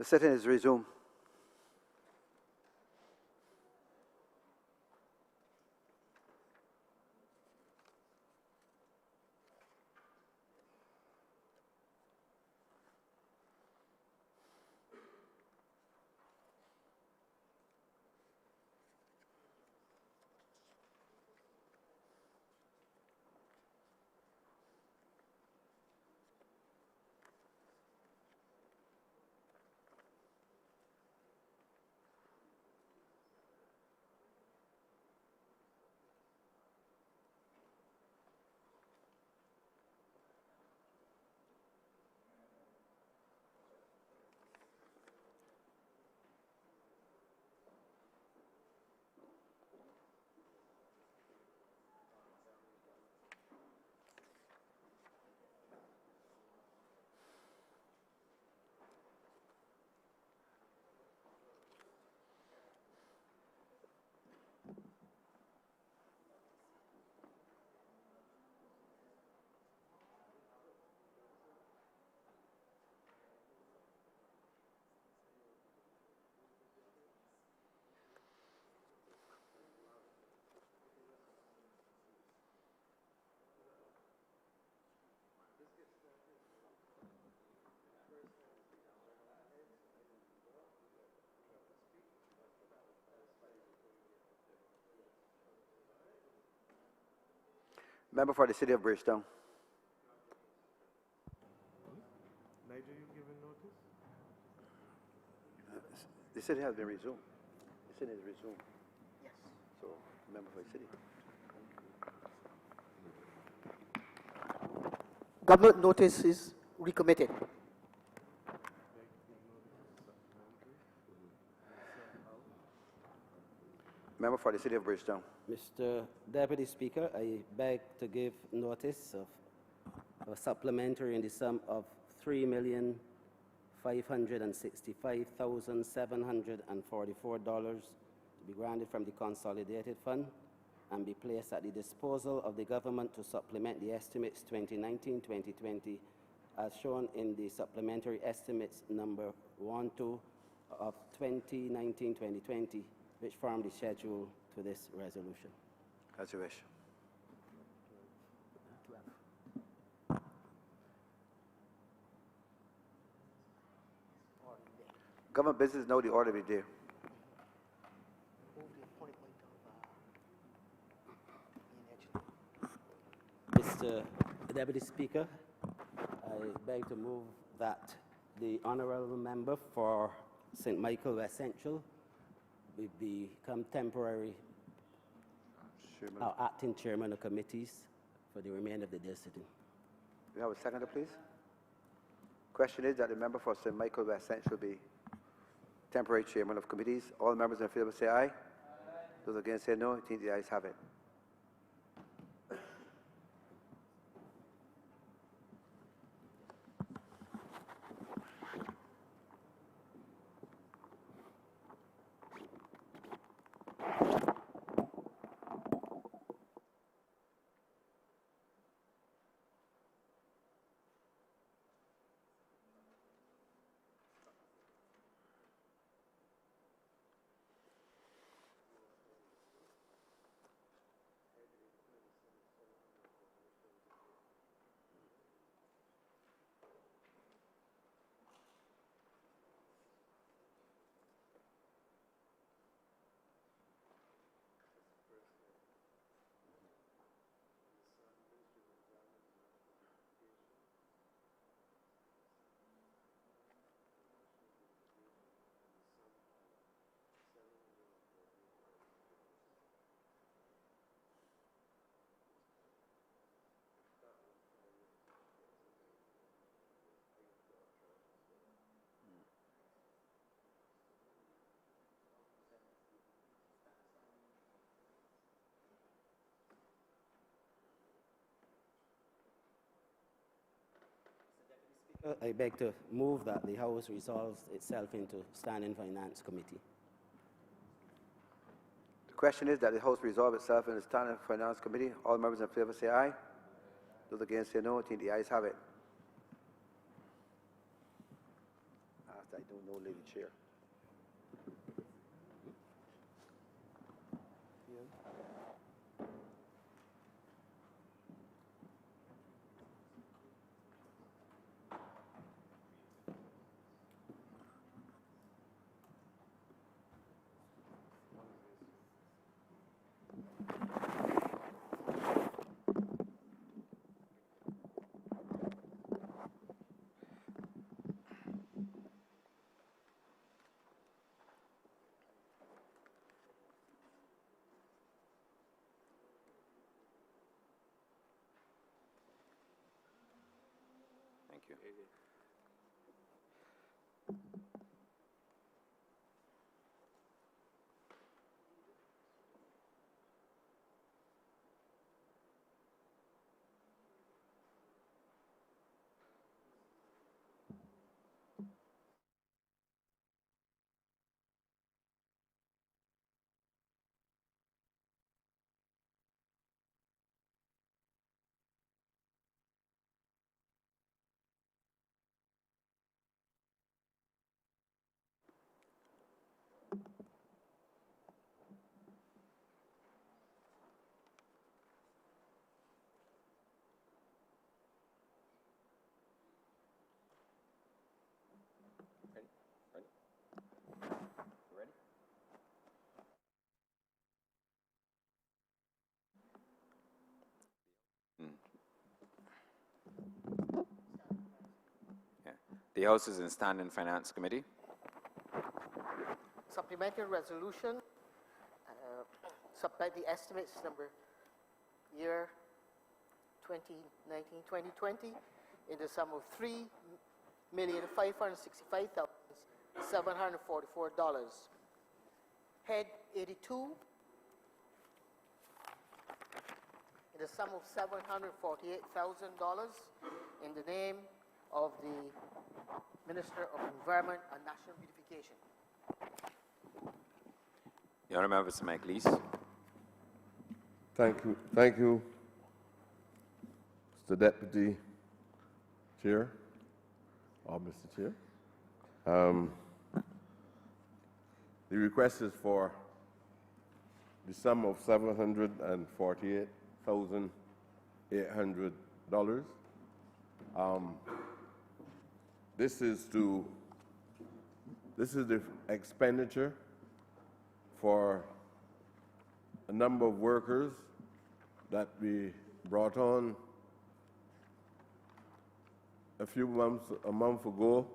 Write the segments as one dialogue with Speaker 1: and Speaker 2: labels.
Speaker 1: The sitting is resumed. Member for the City of Bridgetown.
Speaker 2: Nigel, you given notice?
Speaker 1: The city has been resumed. The city is resumed.
Speaker 3: Yes.
Speaker 1: So, member for the city.
Speaker 3: Government notice is recommitted.
Speaker 1: Member for the City of Bridgetown.
Speaker 4: Mr. Deputy Speaker, I beg to give notice of a supplementary in the sum of $3,565,744 to be granted from the Consolidated Fund and be placed at the disposal of the government to supplement the estimates 2019-2020 as shown in the supplementary estimates number 1-2 of 2019-2020, which form the schedule to this resolution.
Speaker 1: As you wish. Government business, know the order of the day.
Speaker 4: Mr. Deputy Speaker, I beg to move that the honourable member for St. Michael West Central will become temporary acting chairman of committees for the remainder of the day sitting.
Speaker 1: We have a seconder, please. Question is that the member for St. Michael West Central be temporary chairman of committees. All members in favour say aye. Aye. Those against say no. I think the ayes have it.
Speaker 4: I beg to move that the House resolves itself into Standing Finance Committee.
Speaker 1: The question is that the House resolve itself in the Standing Finance Committee. All members in favour say aye. Those against say no. I think the ayes have it. I don't know, Lady Chair. Thank you.
Speaker 5: The House is in Standing Finance Committee.
Speaker 3: Supplementary resolution, supply the estimates number year 2019-2020 in the sum of $3,565,744. Head 82 in the sum of $748,000 in the name of the Minister of Environment and National Beautification.
Speaker 5: The Honourable Member for Mike Lease.
Speaker 2: Thank you, Mr. Deputy Chair, or Mr. Chair. The request is for the sum of $748,800. This is the expenditure for a number of workers that we brought on a month ago,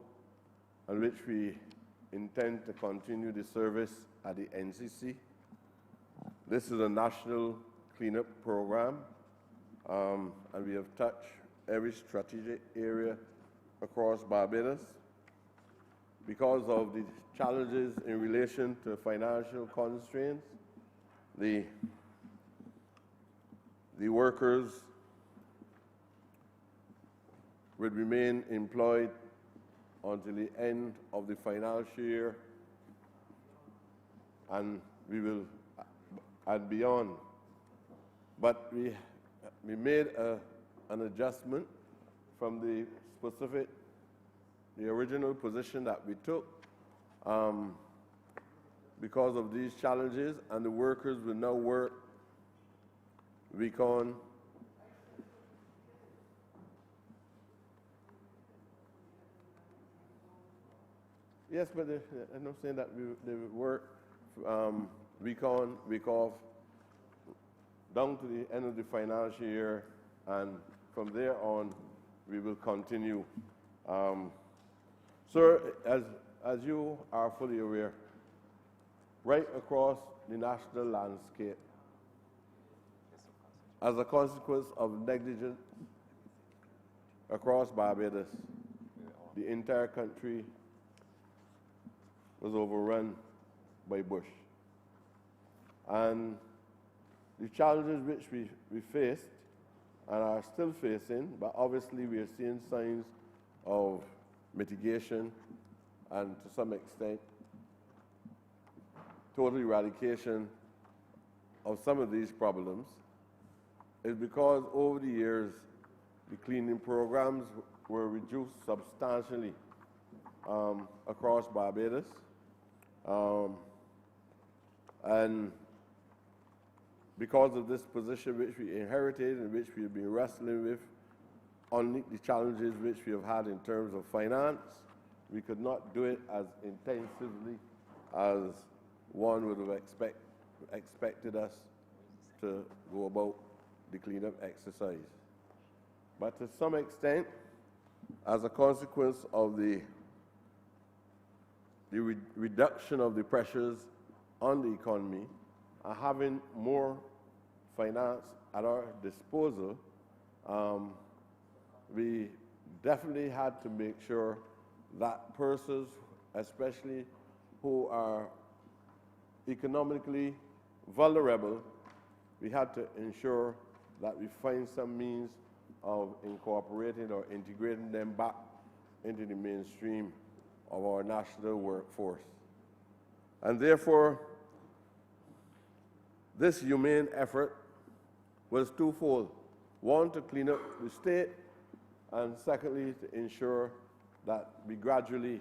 Speaker 2: on which we intend to continue the service at the NCC. This is a national cleanup program, and we have touched every strategic area across Barbados. Because of the challenges in relation to financial constraints, the workers will remain employed until the end of the financial year, and and beyond. But we made an adjustment from the original position that we took because of these challenges, and the workers will now work week on, yes, but I'm not saying that they will work week on, week off, down to the end of the financial year, and from there on, we will continue. Sir, as you are fully aware, right across the national landscape, as a consequence of negligence across Barbados, the entire country was overrun by bush. And the challenges which we faced and are still facing, but obviously we are seeing signs of mitigation and to some extent total eradication of some of these problems, is because over the years the cleaning programs were reduced substantially across Barbados. And because of this position which we inherited and which we have been wrestling with, on the challenges which we have had in terms of finance, we could not do it as intensively as one would have expected us to go about the cleanup exercise. But to some extent, as a consequence of the reduction of the pressures on the economy and having more finance at our disposal, we definitely had to make sure that persons, especially who are economically vulnerable, we had to ensure that we find some means of incorporating or integrating them back into the mainstream of our national workforce. And therefore, this humane effort was twofold. One, to clean up the state, and secondly, to ensure that we gradually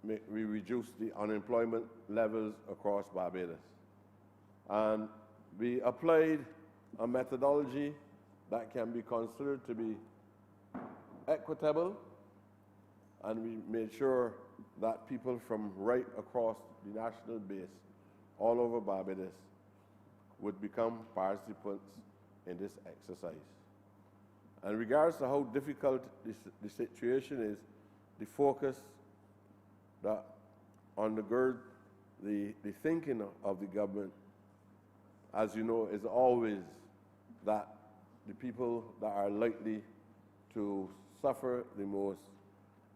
Speaker 2: we reduce the unemployment levels across Barbados. And we applied a methodology that can be considered to be equitable, and we made sure that people from right across the national base, all over Barbados, would become participants in this exercise. And regards to how difficult the situation is, the focus that undergird the thinking of the government, as you know, is always that the people that are likely to suffer the most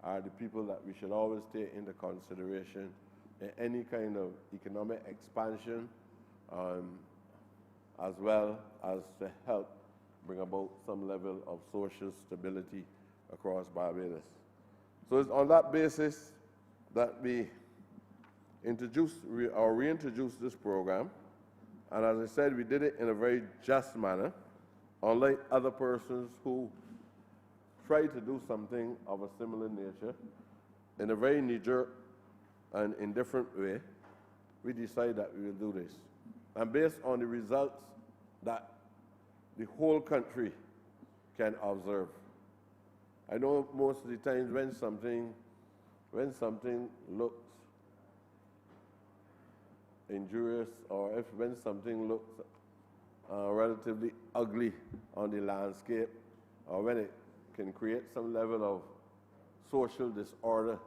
Speaker 2: are the people that we should always take into consideration in any kind of economic expansion, as well as to help bring about some level of social stability across Barbados. So it's on that basis that we reintroduced this program. And as I said, we did it in a very just manner, unlike other persons who try to do something of a similar nature in a very knee-jerk and indifferent way. We decided that we will do this. And based on the results that the whole country can observe. I know most of the times when something looks injurious, or when something looks relatively ugly on the landscape, or when it can create some level of social disorder,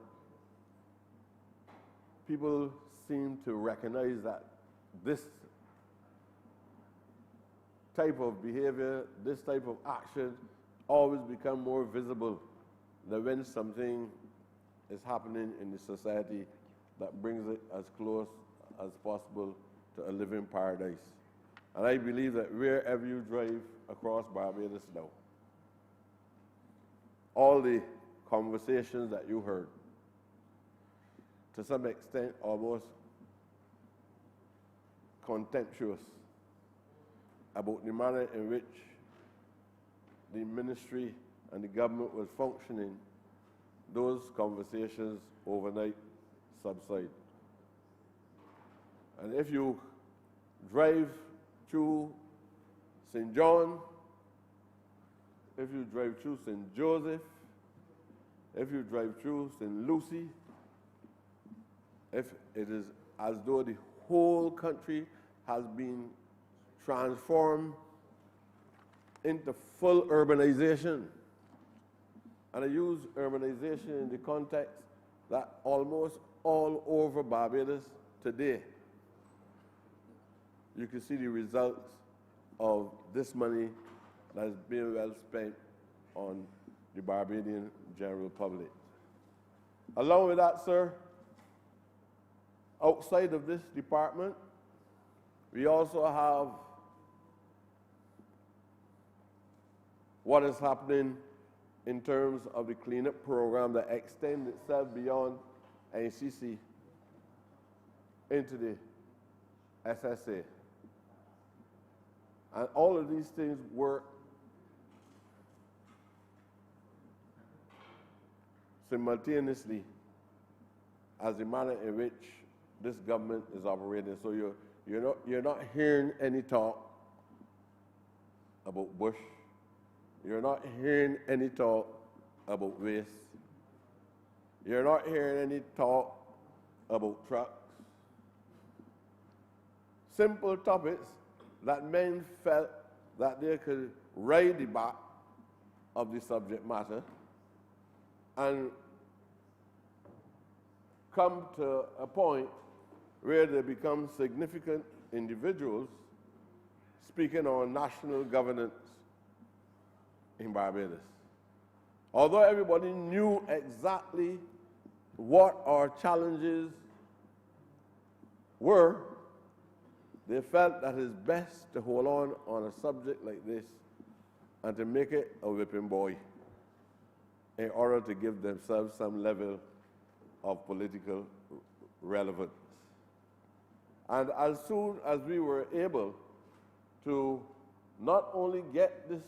Speaker 2: people seem to recognize that this type of behavior, this type of action always become more visible than when something is happening in the society that brings it as close as possible to a living paradise. And I believe that wherever you drive across Barbados now, all the conversations that you heard, to some extent almost contemptuous, about the manner in which the ministry and the government was functioning, those conversations overnight subside. And if you drive through St. John, if you drive through St. Joseph, if you drive through St. Lucie, if it is as though the whole country has been transformed into full urbanization. And I use urbanization in the context that almost all over Barbados today, you can see the results of this money that is being well spent on the Barbadian general public. Along with that, sir, outside of this department, we also have what is happening in terms of the cleanup program that extends itself beyond NCC into the SSA. And all of these things work simultaneously as the manner in which this government is operating. So you're not hearing any talk about Bush. You're not hearing any talk about waste. You're not hearing any talk about trucks. Simple topics that men felt that they could ride the back of the subject matter and come to a point where they become significant individuals speaking on national governance in Barbados. Although everybody knew exactly what our challenges were, they felt that it's best to hold on a subject like this and to make it a whipping boy in order to give themselves some level of political relevance. And as soon as we were able to not only get this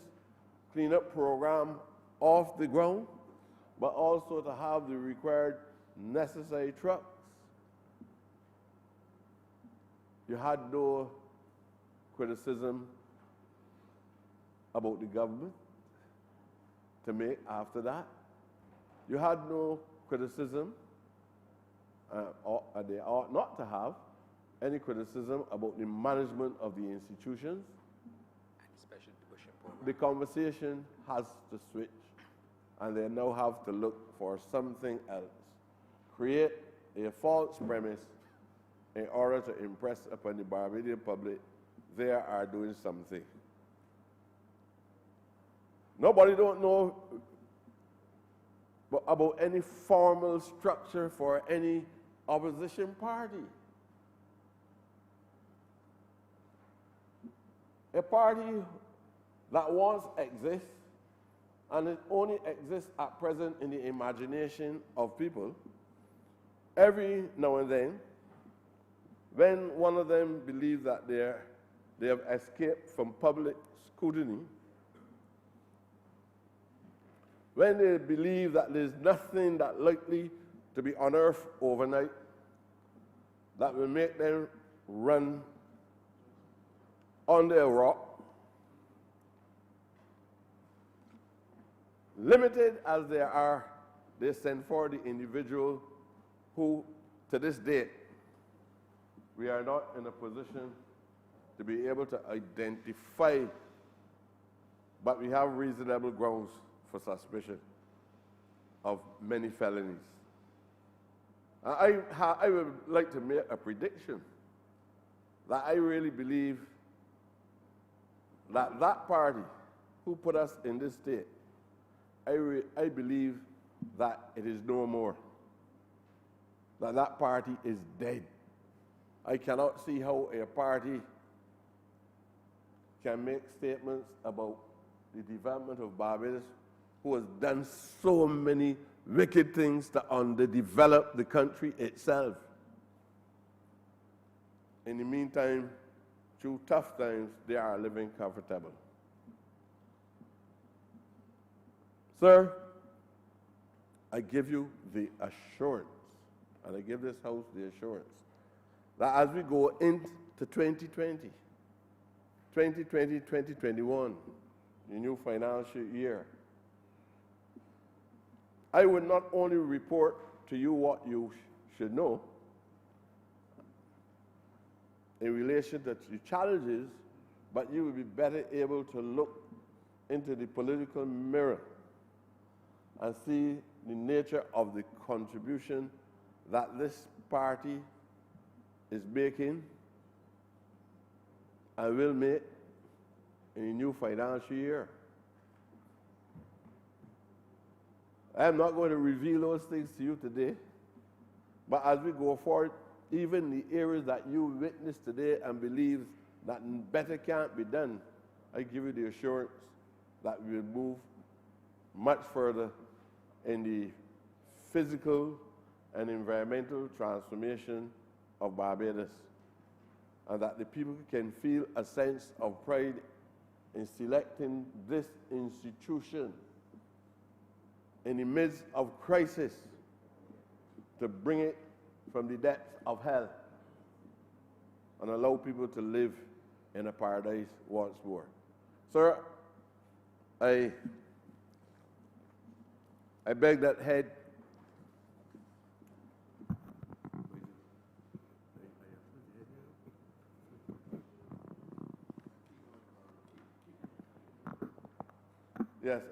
Speaker 2: cleanup program off the ground, but also to have the required necessary trucks, you had no criticism about the government to make after that. You had no criticism, and they ought not to have any criticism about the management of the institutions. The conversation has to switch, and they now have to look for something else. Create a false premise in order to impress upon the Barbadian public they are doing something. Nobody don't know about any formal structure for any opposition party. A party that once exists, and it only exists at present in the imagination of people, every now and then, when one of them believes that they have escaped from public scrutiny, when they believe that there's nothing that likely to be unearthed overnight that will make them run under a rock, limited as they are, they send for the individual who, to this date, we are not in a position to be able to identify, but we have reasonable grounds for suspicion of many felonies. I would like to make a prediction that I really believe that that party who put us in this state, I believe that it is no more, that that party is dead. I cannot see how a party can make statements about the development of Barbados, who has done so many wicked things to underdevelop the country itself. In the meantime, through tough times, they are living comfortable. Sir, I give you the assurance, and I give this House the assurance, that as we go into 2020, 2021, the new financial year, I would not only report to you what you should know in relation to the challenges, but you will be better able to look into the political mirror and see the nature of the contribution that this party is making and will make in the new financial year. I am not going to reveal those things to you today, but as we go forward, even the areas that you witnessed today and believe that better can't be done, I give you the assurance that we will move much further in the physical and environmental transformation of Barbados, and that the people can feel a sense of pride in selecting this institution in the midst of crisis to bring it from the depths of hell and allow people to live in a paradise once more. Sir, I beg that head. Yes,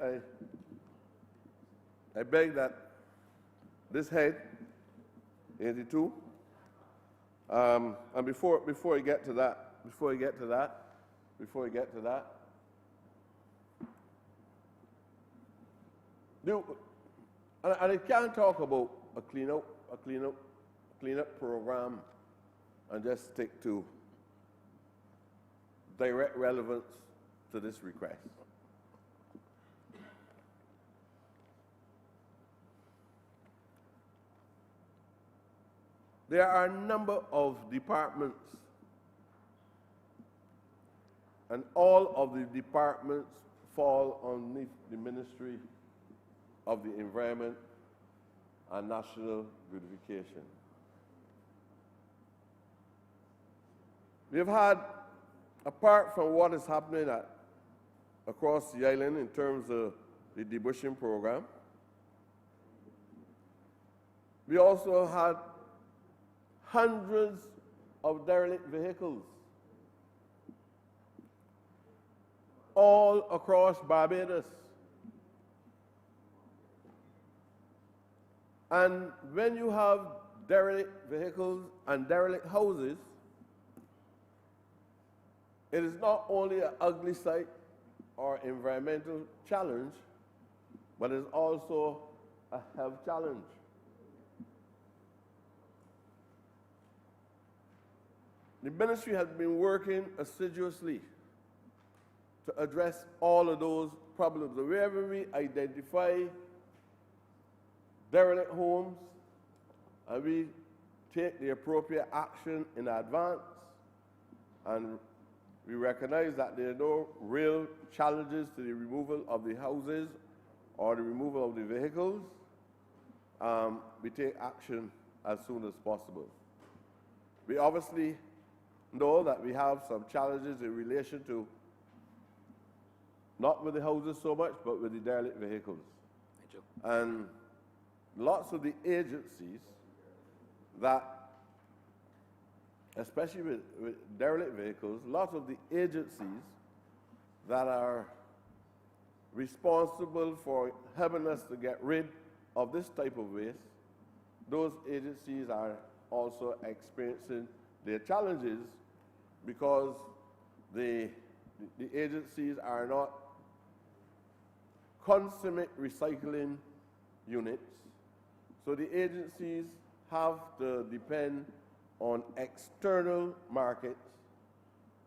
Speaker 2: I beg that this head 82. And before I get to that, and I can't talk about a cleanup program and just stick to direct relevance to this request. There are a number of departments, and all of the departments fall underneath the Ministry of the Environment and National Beautification. We've had, apart from what is happening across the island in terms of the debushing program, we also had hundreds of derelict vehicles all across Barbados. And when you have derelict vehicles and derelict houses, it is not only an ugly sight or environmental challenge, but it's also a health challenge. The ministry has been working assiduously to address all of those problems. Wherever we identify derelict homes, and we take the appropriate action in advance, and we recognize that there are no real challenges to the removal of the houses or the removal of the vehicles, we take action as soon as possible. We obviously know that we have some challenges in relation to, not with the houses so much, but with the derelict vehicles.
Speaker 5: Thank you.
Speaker 2: And lots of the agencies that, especially with derelict vehicles, lots of the agencies that are responsible for helping us to get rid of this type of waste, those agencies are also experiencing their challenges because the agencies are not consummate recycling units. So the agencies have to depend on external markets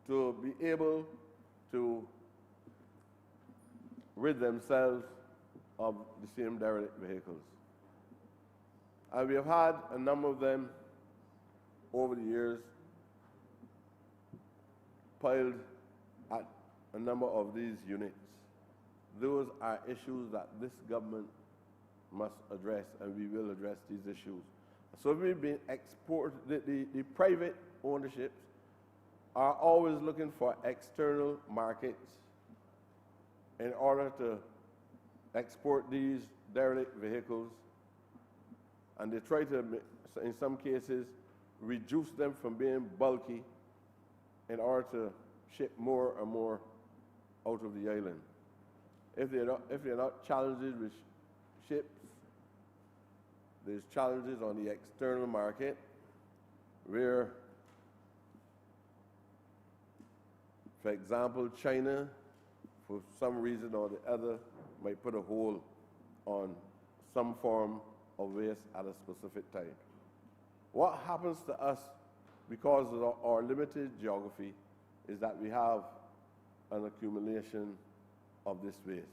Speaker 2: to be able to rid themselves of the same derelict vehicles. And we have had a number of them over the years piled at a number of these units. Those are issues that this government must address, and we will address these issues. So we've been the private ownerships are always looking for external markets in order to export these derelict vehicles, and they try to, in some cases, reduce them from being bulky in order to ship more and more out of the island. If they're not challenges with ships, there's challenges on the external market where, for example, China, for some reason or the other, might put a hold on some form of waste at a specific time. What happens to us because of our limited geography is that we have an accumulation of this waste.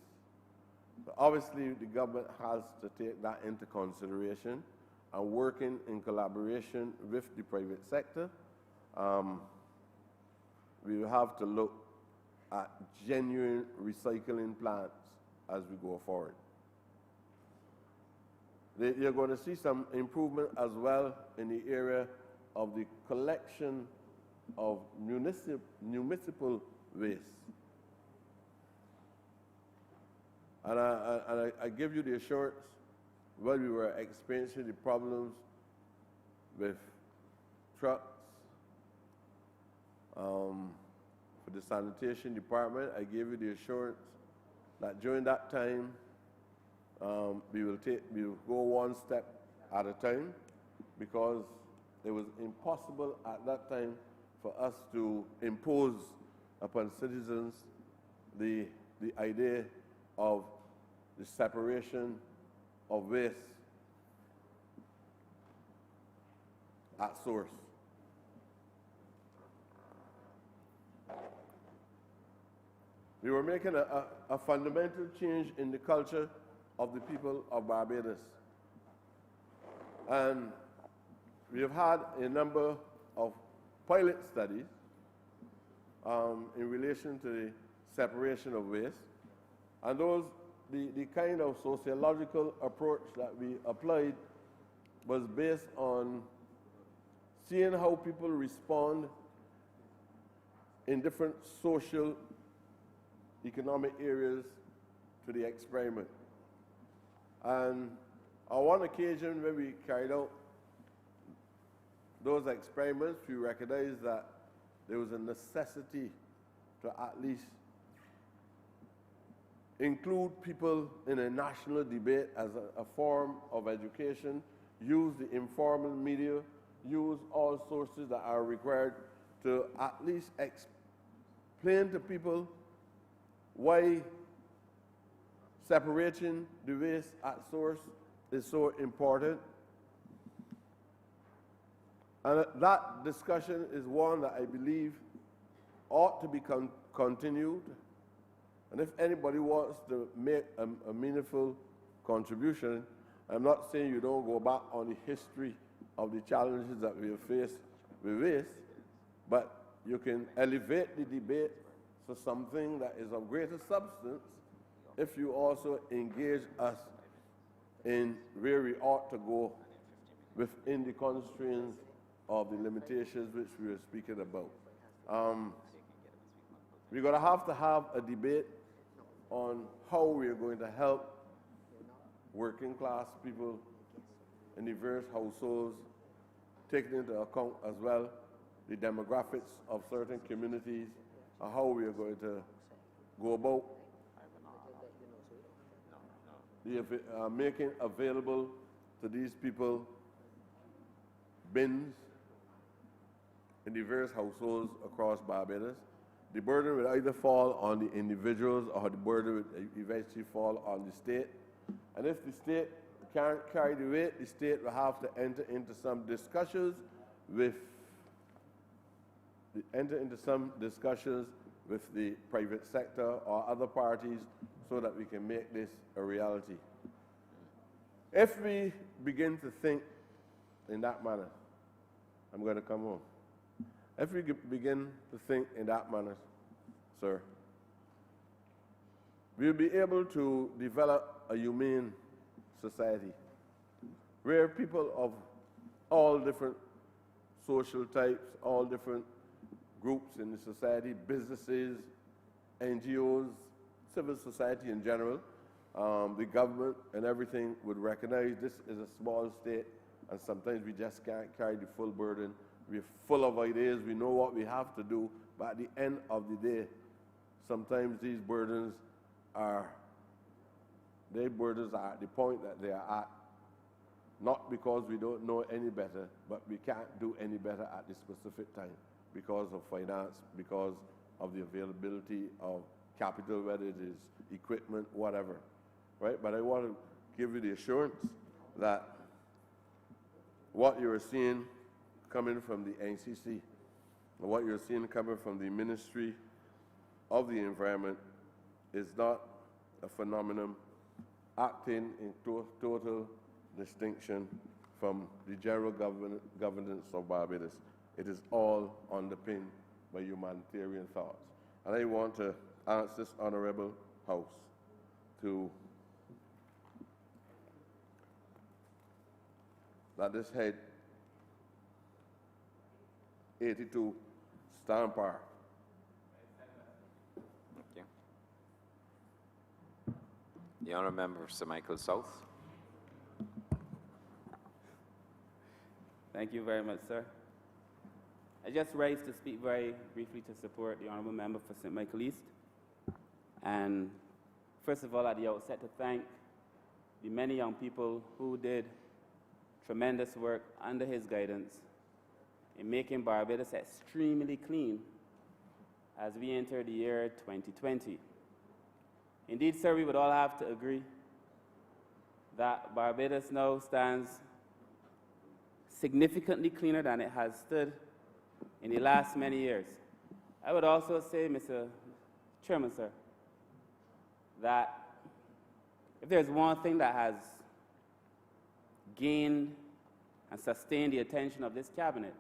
Speaker 2: So obviously, the government has to take that into consideration, and working in collaboration with the private sector, we will have to look at genuine recycling plants as we go forward. You're going to see some improvement as well in the area of the collection of municipal waste. And I give you the assurance, while we were experiencing the problems with trucks, for the sanitation department, I gave you the assurance that during that time, we will go one step at a time, because it was impossible at that time for us to impose upon citizens the idea of the separation of waste at source. We were making a fundamental change in the culture of the people of Barbados. And we have had a number of pilot studies in relation to the separation of waste. And the kind of sociological approach that we applied was based on seeing how people respond in different social, economic areas to the experiment. And on one occasion when we carried out those experiments, we recognized that there was a necessity to at least include people in a national debate as a form of education, use the informal media, use all sources that are required to at least explain to people why separating the waste at source is so important. And that discussion is one that I believe ought to be continued. And if anybody wants to make a meaningful contribution, I'm not saying you don't go back on the history of the challenges that we have faced with waste, but you can elevate the debate to something that is of greater substance if you also engage us in where we ought to go within the constraints of the limitations which we were speaking about. We're going to have a debate on how we are going to help working class people in the various households, taking into account as well the demographics of certain communities, and how we are going to go about making available to these people bins in the various households across Barbados. The burden will either fall on the individuals, or the burden will eventually fall on the state. And if the state can't carry the weight, the state will have to enter into some discussions with the private sector or other parties, so that we can make this a reality. If we begin to think in that manner, I'm going to come home. If we begin to think in that manner, sir, we'll be able to develop a humane society where people of all different social types, all different groups in the society, businesses, NGOs, civil society in general, the government and everything would recognize this is a small state, and sometimes we just can't carry the full burden. We're full of ideas, we know what we have to do, but at the end of the day, sometimes these burdens are at the point that they are at, not because we don't know any better, but we can't do any better at this specific time because of finance, because of the availability of capital, whether it is equipment, whatever, right? But I want to give you the assurance that what you are seeing coming from the NCC, and what you're seeing coming from the Ministry of the Environment is not a phenomenon acting in total distinction from the general governance of Barbados. It is all underpinned by humanitarian thoughts. And I want to ask this Honourable House to, that this head 82 Stamper.
Speaker 5: Thank you. The Honourable Member for St. Michael South.
Speaker 6: Thank you very much, sir. I just rise to speak very briefly to support the Honourable Member for St. Michael East. And first of all, at the outset, to thank the many young people who did tremendous work under his guidance in making Barbados extremely clean as we enter the year 2020. Indeed, sir, we would all have to agree that Barbados now stands significantly cleaner than it has stood in the last many years. I would also say, Mr. Chairman, sir, that if there's one thing that has gained and sustained the attention of this cabinet,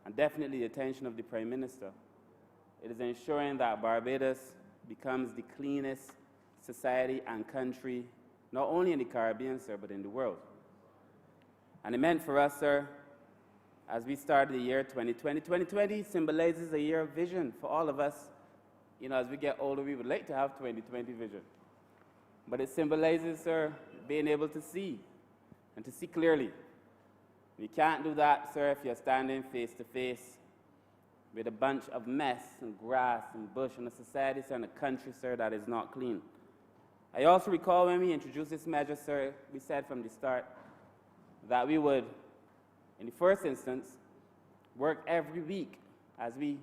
Speaker 6: and definitely the attention of the Prime Minister, it is ensuring that Barbados becomes the cleanest society and country, not only in the Caribbean, sir, but in the world. And it meant for us, sir, as we started the year 2020, 2020 symbolizes a year of vision for all of us. You know, as we get older, we would like to have 2020 vision. But it symbolizes, sir, being able to see, and to see clearly. You can't do that, sir, if you're standing face to face with a bunch of mess and grass and bush in a society, sir, and a country, sir, that is not clean. I also recall when we introduced this measure, sir, we said from the start that we would, in the first instance, work every week as we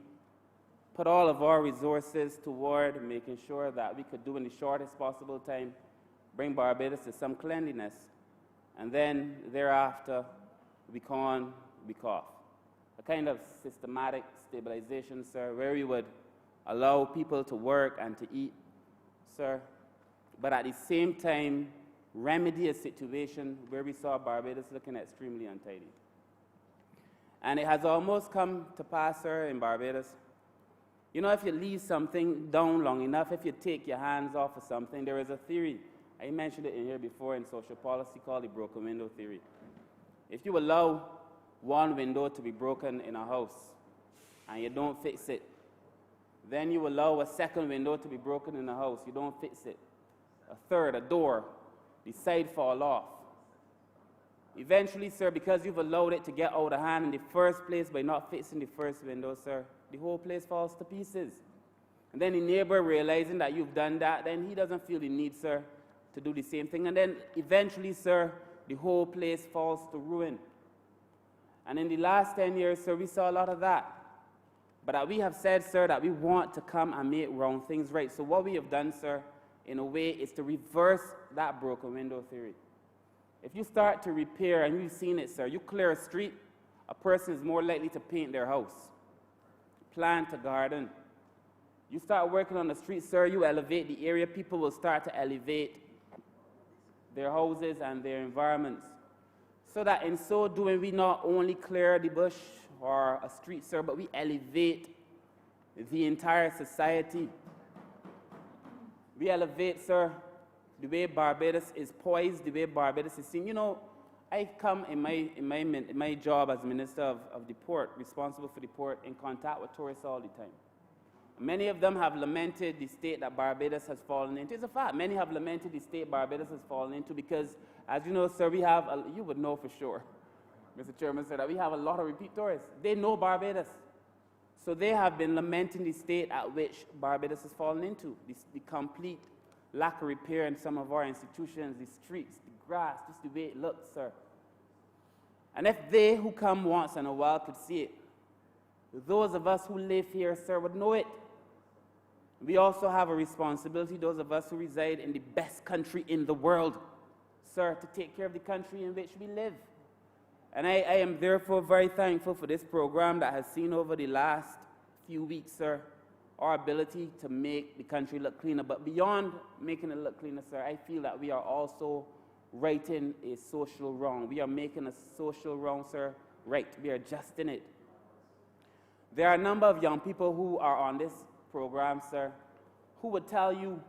Speaker 6: put all of our resources toward making sure that we could do in the shortest possible time, bring Barbados to some cleanliness, and then thereafter, week on, week off. A kind of systematic stabilization, sir, where we would allow people to work and to eat, sir, but at the same time, remedy a situation where we saw Barbados looking extremely untidy. And it has almost come to pass, sir, in Barbados. You know, if you leave something down long enough, if you take your hands off of something, there is a theory. I mentioned it in here before in social policy called the broken window theory. If you allow one window to be broken in a house and you don't fix it, then you allow a second window to be broken in a house, you don't fix it. A third, a door, the side fall off. Eventually, sir, because you've allowed it to get out of hand in the first place by not fixing the first window, sir, the whole place falls to pieces. And then the neighbor, realizing that you've done that, then he doesn't feel the need, sir, to do the same thing. And then eventually, sir, the whole place falls to ruin. And in the last 10 years, sir, we saw a lot of that. But we have said, sir, that we want to come and make wrong things right. So what we have done, sir, in a way, is to reverse that broken window theory. If you start to repair, and you've seen it, sir, you clear a street, a person is more likely to paint their house, plant a garden. You start working on the street, sir, you elevate the area, people will start to elevate their houses and their environments. So that in so doing, we not only clear the bush or a street, sir, but we elevate the entire society. We elevate, sir, the way Barbados is poised, the way Barbados is seen. You know, I come in my job as Minister of the Port, responsible for the port, in contact with tourists all the time. Many of them have lamented the state that Barbados has fallen into. It's a fact. Many have lamented the state Barbados has fallen into because, as you know, sir, we have, you would know for sure, Mr. Chairman, sir, that we have a lot of repeat tourists. They know Barbados. So they have been lamenting the state at which Barbados has fallen into, the complete lack of repair in some of our institutions, the streets, the grass, just the way it looks, sir. And if they who come once in a while could see it, those of us who live here, sir, would know it. We also have a responsibility, those of us who reside in the best country in the world, sir, to take care of the country in which we live. And I am therefore very thankful for this program that has seen over the last few weeks, sir, our ability to make the country look cleaner. But beyond making it look cleaner, sir, I feel that we are also righting a social wrong. We are making a social wrong, sir, right. We are adjusting it. There are a number of young people who are on this program, sir, who would tell you,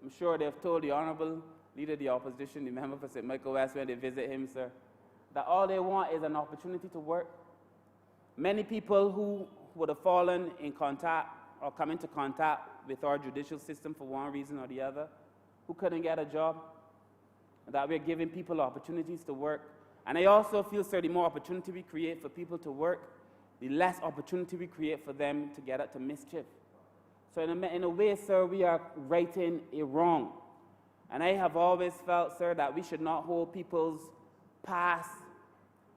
Speaker 6: I'm sure they've told the Honourable Leader of the Opposition, the member for St. Michael West, when they visit him, sir, that all they want is an opportunity to work. Many people who would have fallen in contact or come into contact with our judicial system for one reason or the other, who couldn't get a job, that we're giving people opportunities to work. And I also feel, sir, the more opportunity we create for people to work, the less opportunity we create for them to get up to mischief. So in a way, sir, we are righting a wrong. And I have always felt, sir, that we should not hold people's past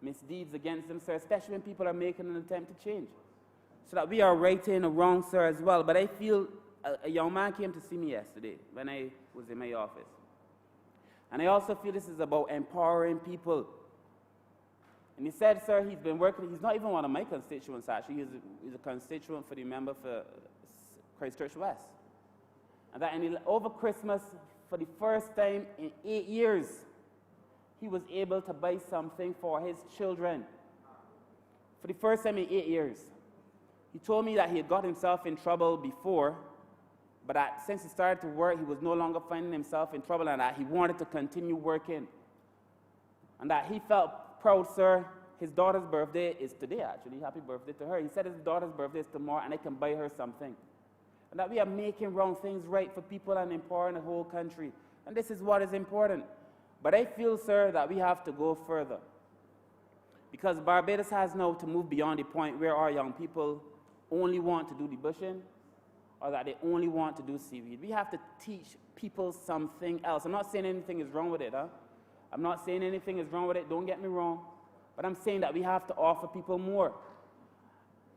Speaker 6: misdeeds against them, sir, especially when people are making an attempt to change. So that we are righting a wrong, sir, as well. But I feel a young man came to see me yesterday when I was in my office. And I also feel this is about empowering people. And he said, sir, he's been working, he's not even one of my constituents, actually. He's a constituent for the member for Christchurch West. And that over Christmas, for the first time in 8 years, he was able to buy something for his children. For the first time in 8 years. He told me that he had got himself in trouble before, but that since he started to work, he was no longer finding himself in trouble, and that he wanted to continue working. And that he felt proud, sir. His daughter's birthday is today, actually. Happy birthday to her. He said his daughter's birthday is tomorrow, and I can buy her something. And that we are making wrong things right for people and empowering the whole country. And this is what is important. But I feel, sir, that we have to go further. Because Barbados has now to move beyond the point where our young people only want to do the bushing, or that they only want to do seaweed. We have to teach people something else. I'm not saying anything is wrong with it. I'm not saying anything is wrong with it. Don't get me wrong. But I'm saying that we have to offer people more.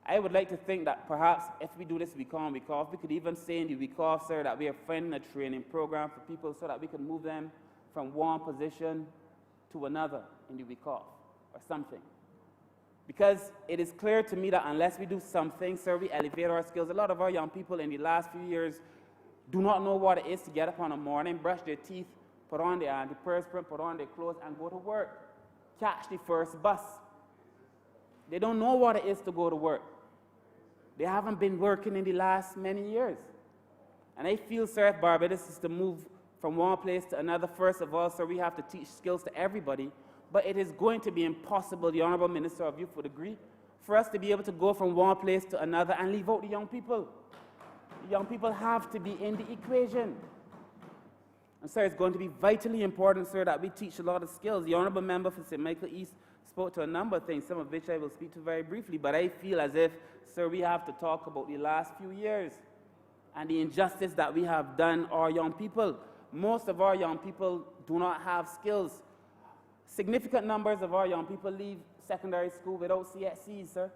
Speaker 6: I would like to think that perhaps if we do this week on, week off, we could even say in the week off, sir, that we are finding a training program for people so that we can move them from one position to another in the week off or something. Because it is clear to me that unless we do something, sir, we elevate our skills. A lot of our young people in the last few years do not know what it is to get up on a morning, brush their teeth, put on their antiperspirant, put on their clothes, and go to work. Catch the first bus. They don't know what it is to go to work. They haven't been working in the last many years. And I feel, sir, if Barbados is to move from one place to another, first of all, sir, we have to teach skills to everybody. But it is going to be impossible, the Honourable Minister of Youth would agree, for us to be able to go from one place to another and leave out the young people. The young people have to be in the equation. And, sir, it's going to be vitally important, sir, that we teach a lot of skills. The Honourable Member for St. Michael East spoke to a number of things, some of which I will speak to very briefly, but I feel as if, sir, we have to talk about the last few years and the injustice that we have done our young people. Most of our young people do not have skills. Significant numbers of our young people leave secondary school without CSCs, sir.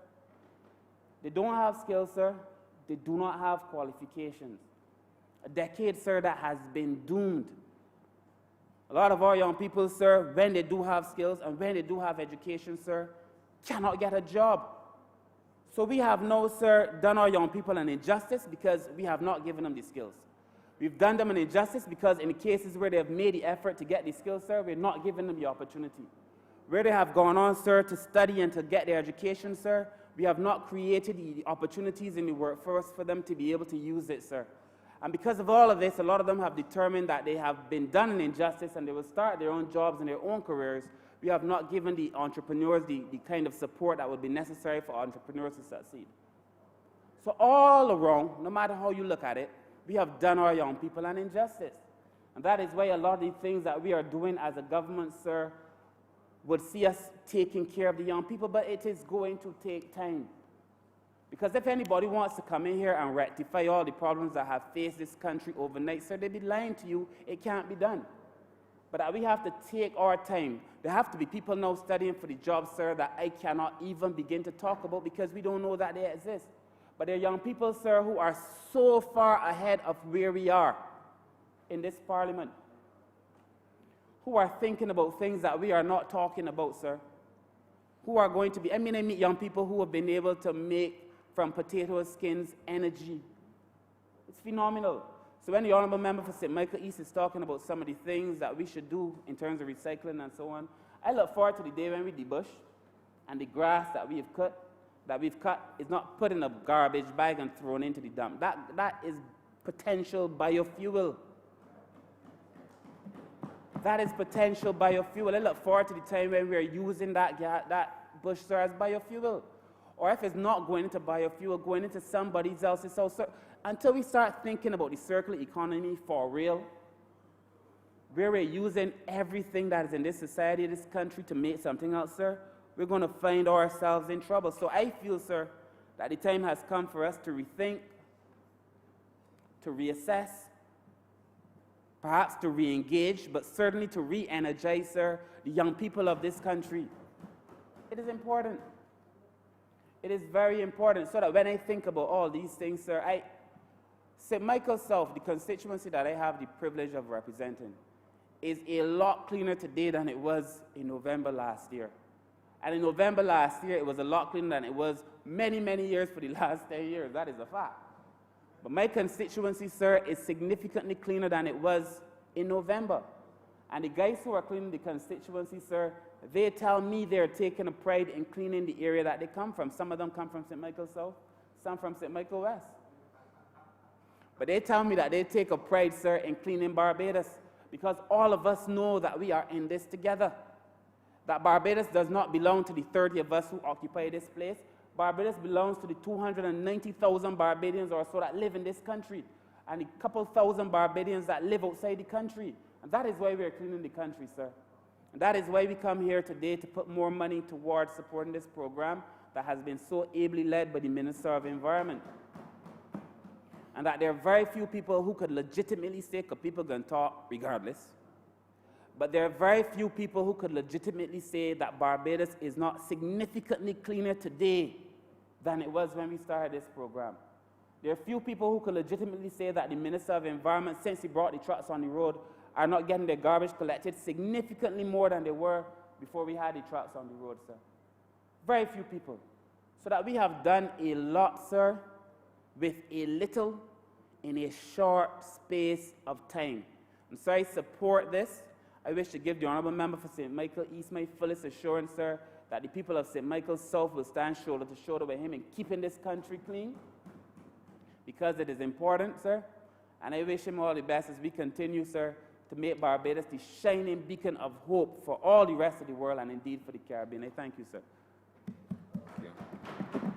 Speaker 6: They don't have skills, sir. They do not have qualifications. A decade, sir, that has been doomed. A lot of our young people, sir, when they do have skills and when they do have education, sir, cannot get a job. So we have now, sir, done our young people an injustice because we have not given them the skills. We've done them an injustice because in the cases where they have made the effort to get the skills, sir, we're not giving them the opportunity. Where they have gone on, sir, to study and to get their education, sir, we have not created the opportunities in the workforce for them to be able to use it, sir. And because of all of this, a lot of them have determined that they have been done an injustice and they will start their own jobs and their own careers. We have not given the entrepreneurs the kind of support that would be necessary for entrepreneurs to succeed. So all around, no matter how you look at it, we have done our young people an injustice. And that is why a lot of the things that we are doing as a government, sir, would see us taking care of the young people, but it is going to take time. Because if anybody wants to come in here and rectify all the problems that have faced this country overnight, sir, they'd be lying to you. It can't be done. But we have to take our time. There have to be people now studying for the jobs, sir, that I cannot even begin to talk about because we don't know that they exist. But there are young people, sir, who are so far ahead of where we are in this parliament, who are thinking about things that we are not talking about, sir, who are going to be, I meet young people who have been able to make from potato skins energy. It's phenomenal. So when the Honourable Member for St. Michael East is talking about some of the things that we should do in terms of recycling and so on, I look forward to the day when we debush and the grass that we've cut is not put in a garbage bag and thrown into the dump. That is potential biofuel. that is potential biofuel. I look forward to the time when we're using that bush, sir, as biofuel. Or if it's not going into biofuel, going into somebody else's house. So until we start thinking about the circular economy for real, where we're using everything that is in this society, this country, to make something else, sir, we're going to find ourselves in trouble. So I feel, sir, that the time has come for us to rethink, to reassess, perhaps to re-engage, but certainly to re-energize, sir, the young people of this country. It is important. It is very important, so that when I think about all these things, sir, St. Michael South, the constituency that I have the privilege of representing, is a lot cleaner today than it was in November last year. And in November last year, it was a lot cleaner than it was many, many years for the last 10 years. That is a fact. But my constituency, sir, is significantly cleaner than it was in November. And the guys who are cleaning the constituency, sir, they tell me they're taking a pride in cleaning the area that they come from. Some of them come from St. Michael South, some from St. Michael West. But they tell me that they take a pride, sir, in cleaning Barbados, because all of us know that we are in this together. That Barbados does not belong to the 30 of us who occupy this place. Barbados belongs to the 290,000 Barbadians or so that live in this country, and a couple thousand Barbadians that live outside the country. And that is why we are cleaning the country, sir. And that is why we come here today to put more money towards supporting this program that has been so ably led by the Minister of Environment. And that there are very few people who could legitimately say, because people can talk regardless, but there are very few people who could legitimately say that Barbados is not significantly cleaner today than it was when we started this program. There are few people who could legitimately say that the Minister of Environment, since he brought the trucks on the road, are not getting their garbage collected significantly more than they were before we had the trucks on the road, sir. Very few people. So that we have done a lot, sir, with a little in a short space of time. And so I support this. I wish to give the Honourable Member for St. Michael East my fullest assurance, sir, that the people of St. Michael South will stand shoulder to shoulder with him in keeping this country clean, because it is important, sir. And I wish him all the best as we continue, sir, to make Barbados the shining beacon of hope for all the rest of the world and indeed for the Caribbean. I thank you, sir.
Speaker 5: Thank you.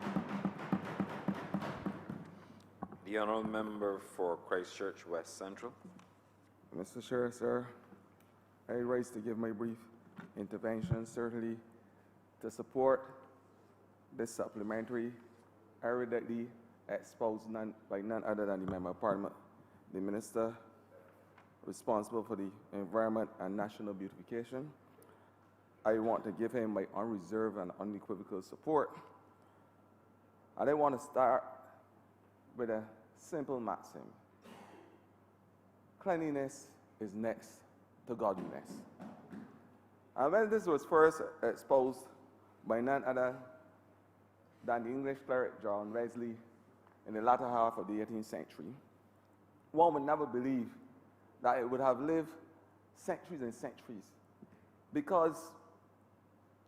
Speaker 5: The Honourable Member for Christchurch West Central.
Speaker 7: Mr. Chair, sir, I rise to give my brief intervention, certainly to support this supplementary eruditely exposed by none other than the Member of Parliament, the Minister responsible for the Environment and National Beautification. I want to give him my unreserved and unequivocal support. And I want to start with a simple maxim. Cleanliness is next to godliness. And when this was first exposed by none other than the English cleric John Wesley in the latter half of the 18th century, one would never believe that it would have lived centuries and centuries, because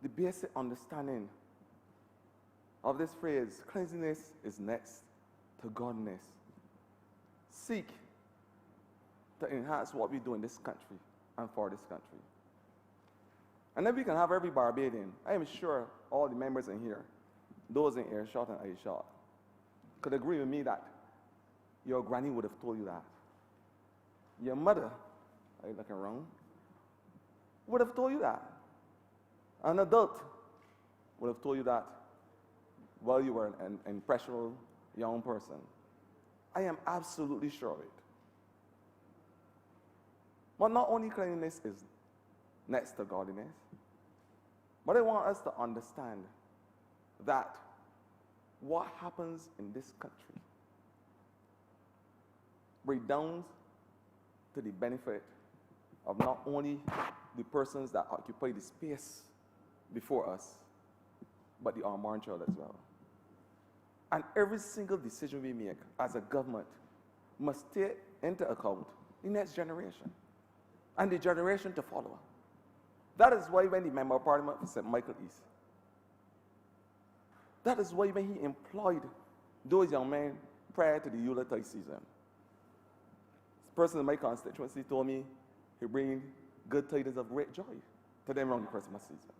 Speaker 7: the basic understanding of this phrase, cleanliness is next to godliness, seek to enhance what we do in this country and for this country. And then we can have every Barbadian, I am sure all the members in here, those in earshot and eyeshot, could agree with me that your granny would have told you that. Your mother, are you looking wrong, would have told you that. An adult would have told you that while you were an impressionable young person. I am absolutely sure of it. But not only cleanliness is next to godliness, but I want us to understand that what happens in this country redounds to the benefit of not only the persons that occupy the space before us, but the unborn child as well. And every single decision we make as a government must take into account the next generation and the generation to follow. That is why when the Member of Parliament for St. Michael East, that is why when he employed those young men prior to the Yuletide season, this person in my constituency told me he bring good tidings of great joy to them around the Christmas season.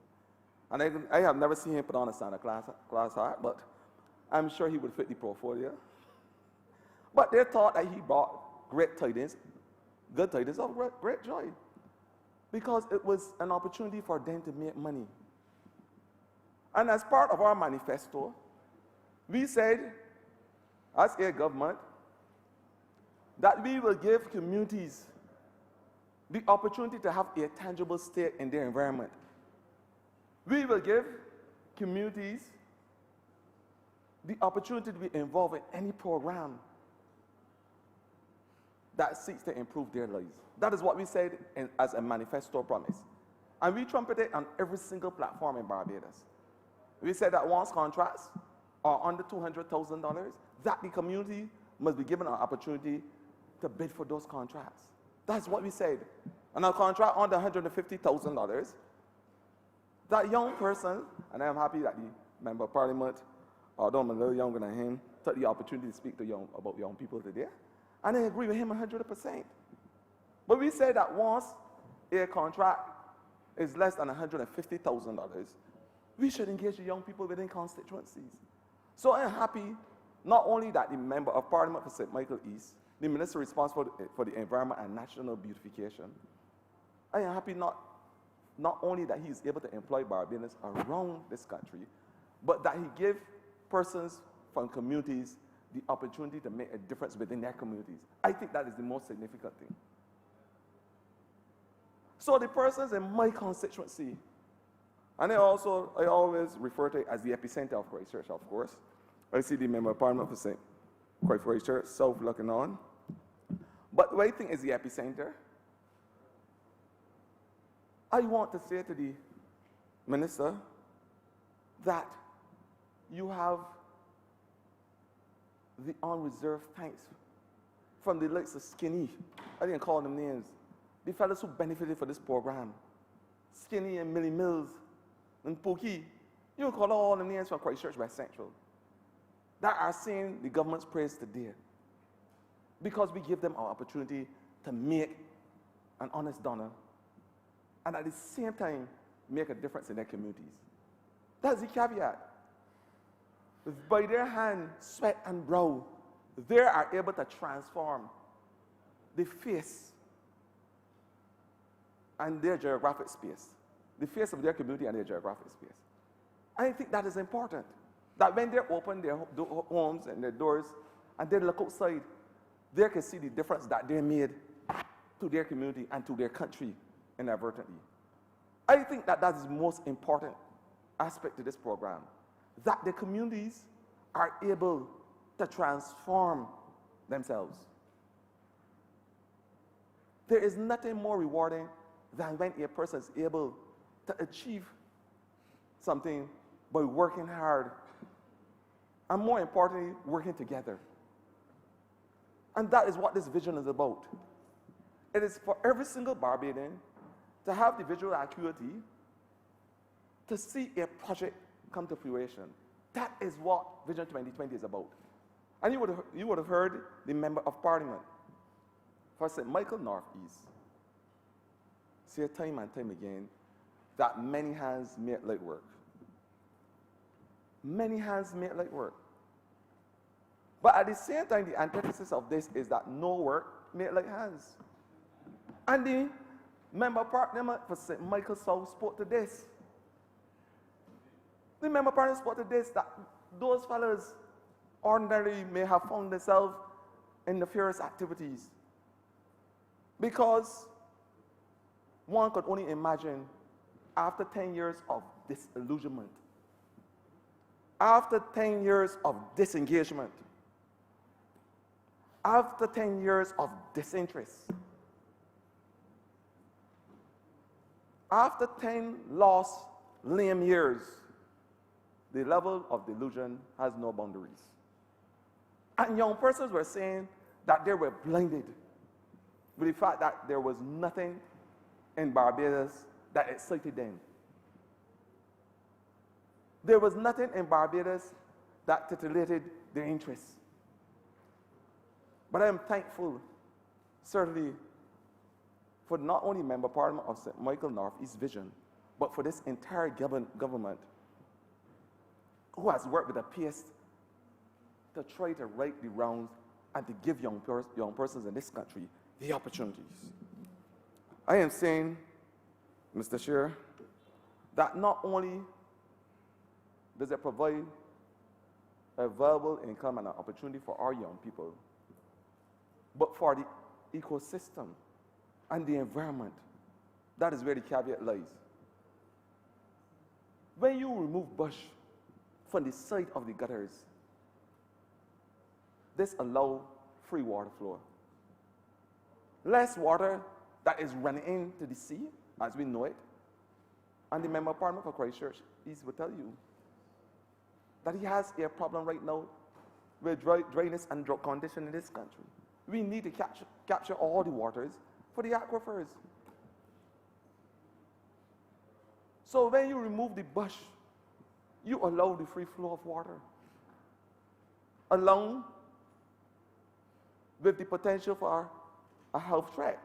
Speaker 7: And I have never seen him put on a Santa Claus hat, but I'm sure he would fit the portfolio. But they thought that he brought great tidings, good tidings of great joy, because it was an opportunity for them to make money. And as part of our manifesto, we said, as a government, that we will give communities the opportunity to have a tangible stake in their environment. We will give communities the opportunity to be involved in any program that seeks to improve their lives. That is what we said as a manifesto promise. And we trumpeted on every single platform in Barbados. We said that once contracts are under $200,000, that the community must be given an opportunity to bid for those contracts. That's what we said. And a contract under $150,000, that young person, and I'm happy that the Member of Parliament, although I'm a little younger than him, took the opportunity to speak to about young people today. And I agree with him 100%. But we say that once a contract is less than $150,000, we should engage the young people within constituencies. So I'm happy not only that the Member of Parliament for St. Michael East, the Minister responsible for the environment and national beautification, I am happy not only that he is able to employ Barbadians around this country, but that he gives persons from communities the opportunity to make a difference within their communities. I think that is the most significant thing. So the persons in my constituency, and I always refer to it as the epicenter of Christchurch, of course. I see the Member of Parliament for St. Christchurch, South looking on. But what I think is the epicenter, I want to say to the Minister that you have the unreserved thanks from the likes of Skinny. I didn't call them names. The fellows who benefited from this program. Skinny and Millie Mills and Pookie. You can call all the names from Christchurch West Central that are saying the government's praise today, because we give them an opportunity to make an honest dollar and at the same time make a difference in their communities. That's the caveat. By their hand, sweat, and brow, they are able to transform the face and their geographic space, the face of their community and their geographic space. I think that is important, that when they open their homes and their doors and they look outside, they can see the difference that they made to their community and to their country inadvertently. I think that that is the most important aspect to this program, that the communities are able to transform themselves. There is nothing more rewarding than when a person is able to achieve something by working hard, and more importantly, working together. And that is what this vision is about. It is for every single Barbadian to have the visual acuity to see a project come to fruition. That is what Vision 2020 is about. And you would have heard the Member of Parliament for St. Michael North East say time and time again that many hands make light work. Many hands make light work. But at the same time, the antithesis of this is that no work make light hands. And the Member of Parliament for St. Michael South spoke to this. The Member of Parliament spoke to this, that those fellows ordinarily may have found themselves in nefarious activities, because one could only imagine after 10 years of disillusionment, after 10 years of disengagement, after 10 years of disinterest, after 10 lost, lame years, the level of delusion has no boundaries. And young persons were saying that they were blinded with the fact that there was nothing in Barbados that excited them. There was nothing in Barbados that titillated their interests. But I am thankful, certainly, for not only Member Parliament of St. Michael Northeast Vision, but for this entire government who has worked with the PS to try to right the wrongs and to give young persons in this country the opportunities. I am saying, Mr. Chair, that not only does it provide a viable income and an opportunity for our young people, but for the ecosystem and the environment. That is where the caveat lies. When you remove bush from the side of the gutters, this allows free water flow. Less water that is running into the sea, as we know it. And the Member of Parliament for Christchurch East will tell you that he has a problem right now with dryness and drought condition in this country. We need to capture all the waters for the aquifers. So when you remove the bush, you allow the free flow of water, along with the potential for a health threat.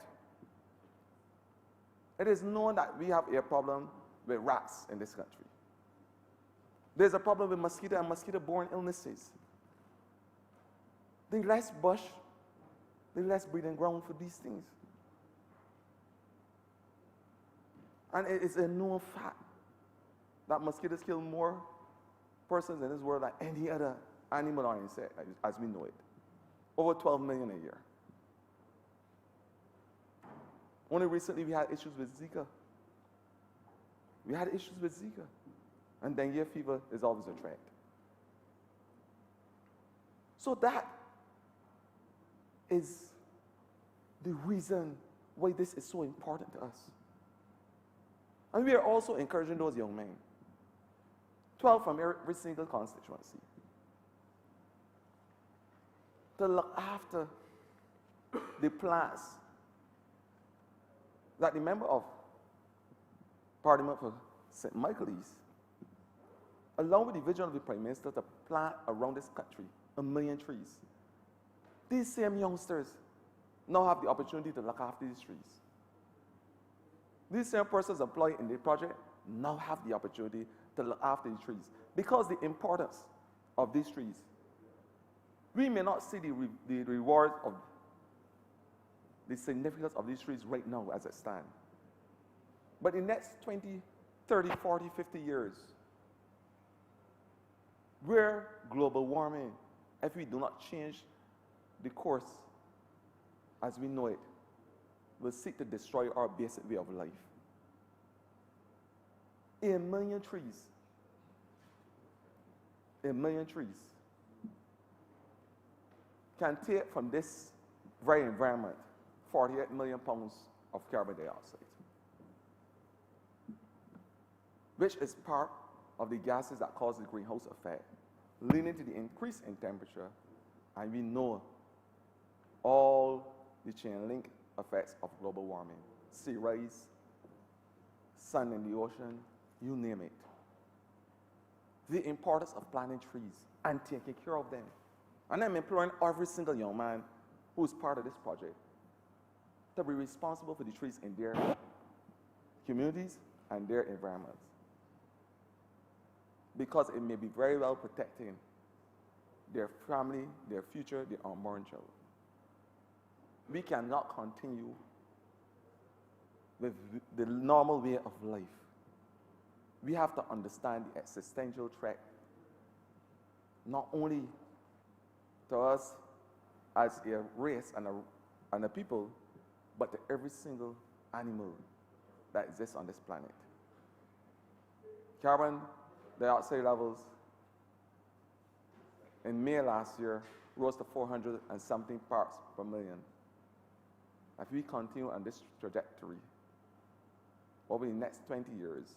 Speaker 7: It is known that we have a problem with rats in this country. There's a problem with mosquito and mosquito-borne illnesses. The less bush, the less breeding ground for these things. And it is a known fact that mosquitoes kill more persons in this world than any other animal or insect, as we know it. Over 12 million a year. Only recently we had issues with Zika. We had issues with Zika. And dengue fever is always a threat. So that is the reason why this is so important to us. And we are also encouraging those young men, 12 from every single constituency, to look after the plants that the Member of Parliament for St. Michael East, along with the vision of the Prime Minister, to plant around this country 1 million trees. These same youngsters now have the opportunity to look after these trees. These same persons employed in the project now have the opportunity to look after the trees because the importance of these trees. We may not see the reward of the significance of these trees right now as it stands. But in the next 20, 30, 40, 50 years, where global warming, if we do not change the course as we know it, will seek to destroy our basic way of life. 1 million trees. 1 million trees can take from this very environment 48 million pounds of carbon dioxide, which is part of the gases that cause the greenhouse effect, leading to the increase in temperature, and we know all the chain link effects of global warming, sea rise, sun in the ocean, you name it. The importance of planting trees and taking care of them. And I'm imploring every single young man who is part of this project to be responsible for the trees in their communities and their environments, because it may be very well protecting their family, their future, their unborn child. We cannot continue with the normal way of life. We have to understand the existential threat, not only to us as a race and a people, but to every single animal that exists on this planet. Carbon dioxide levels in May last year rose to 400 and something parts per million. If we continue on this trajectory, over the next 20 years,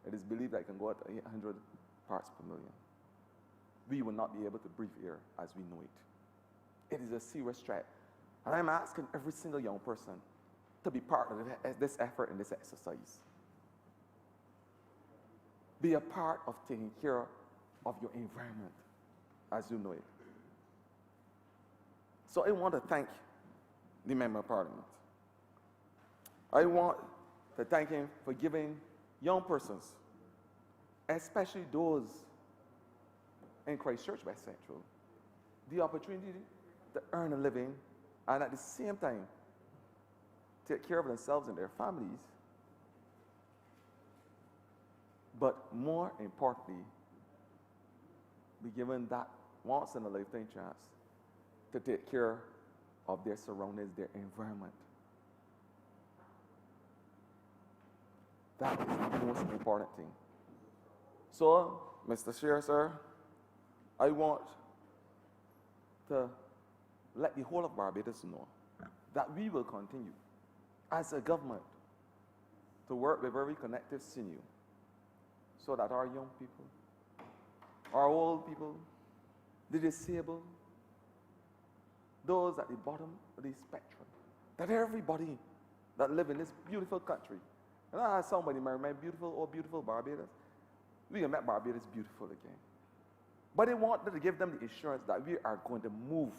Speaker 7: it is believed that it can go up to 800 parts per million. We will not be able to breathe air as we know it. It is a serious threat. And I'm asking every single young person to be part of this effort and this exercise. Be a part of taking care of your environment as you know it. So I want to thank the Member of Parliament I want to thank him for giving young persons, especially those in Christchurch West Central, the opportunity to earn a living and at the same time take care of themselves and their families. But more importantly, be given that once in a lifetime chance to take care of their surroundings, their environment. That is the most important thing. So, Mr. Chair, sir, I want to let the whole of Barbados know that we will continue as a government to work with very connective sinew so that our young people, our old people, the disabled, those at the bottom of the spectrum, that everybody that live in this beautiful country, and I ask somebody, my beautiful, oh beautiful Barbados, we can make Barbados beautiful again. But they wanted to give them the assurance that we are going to move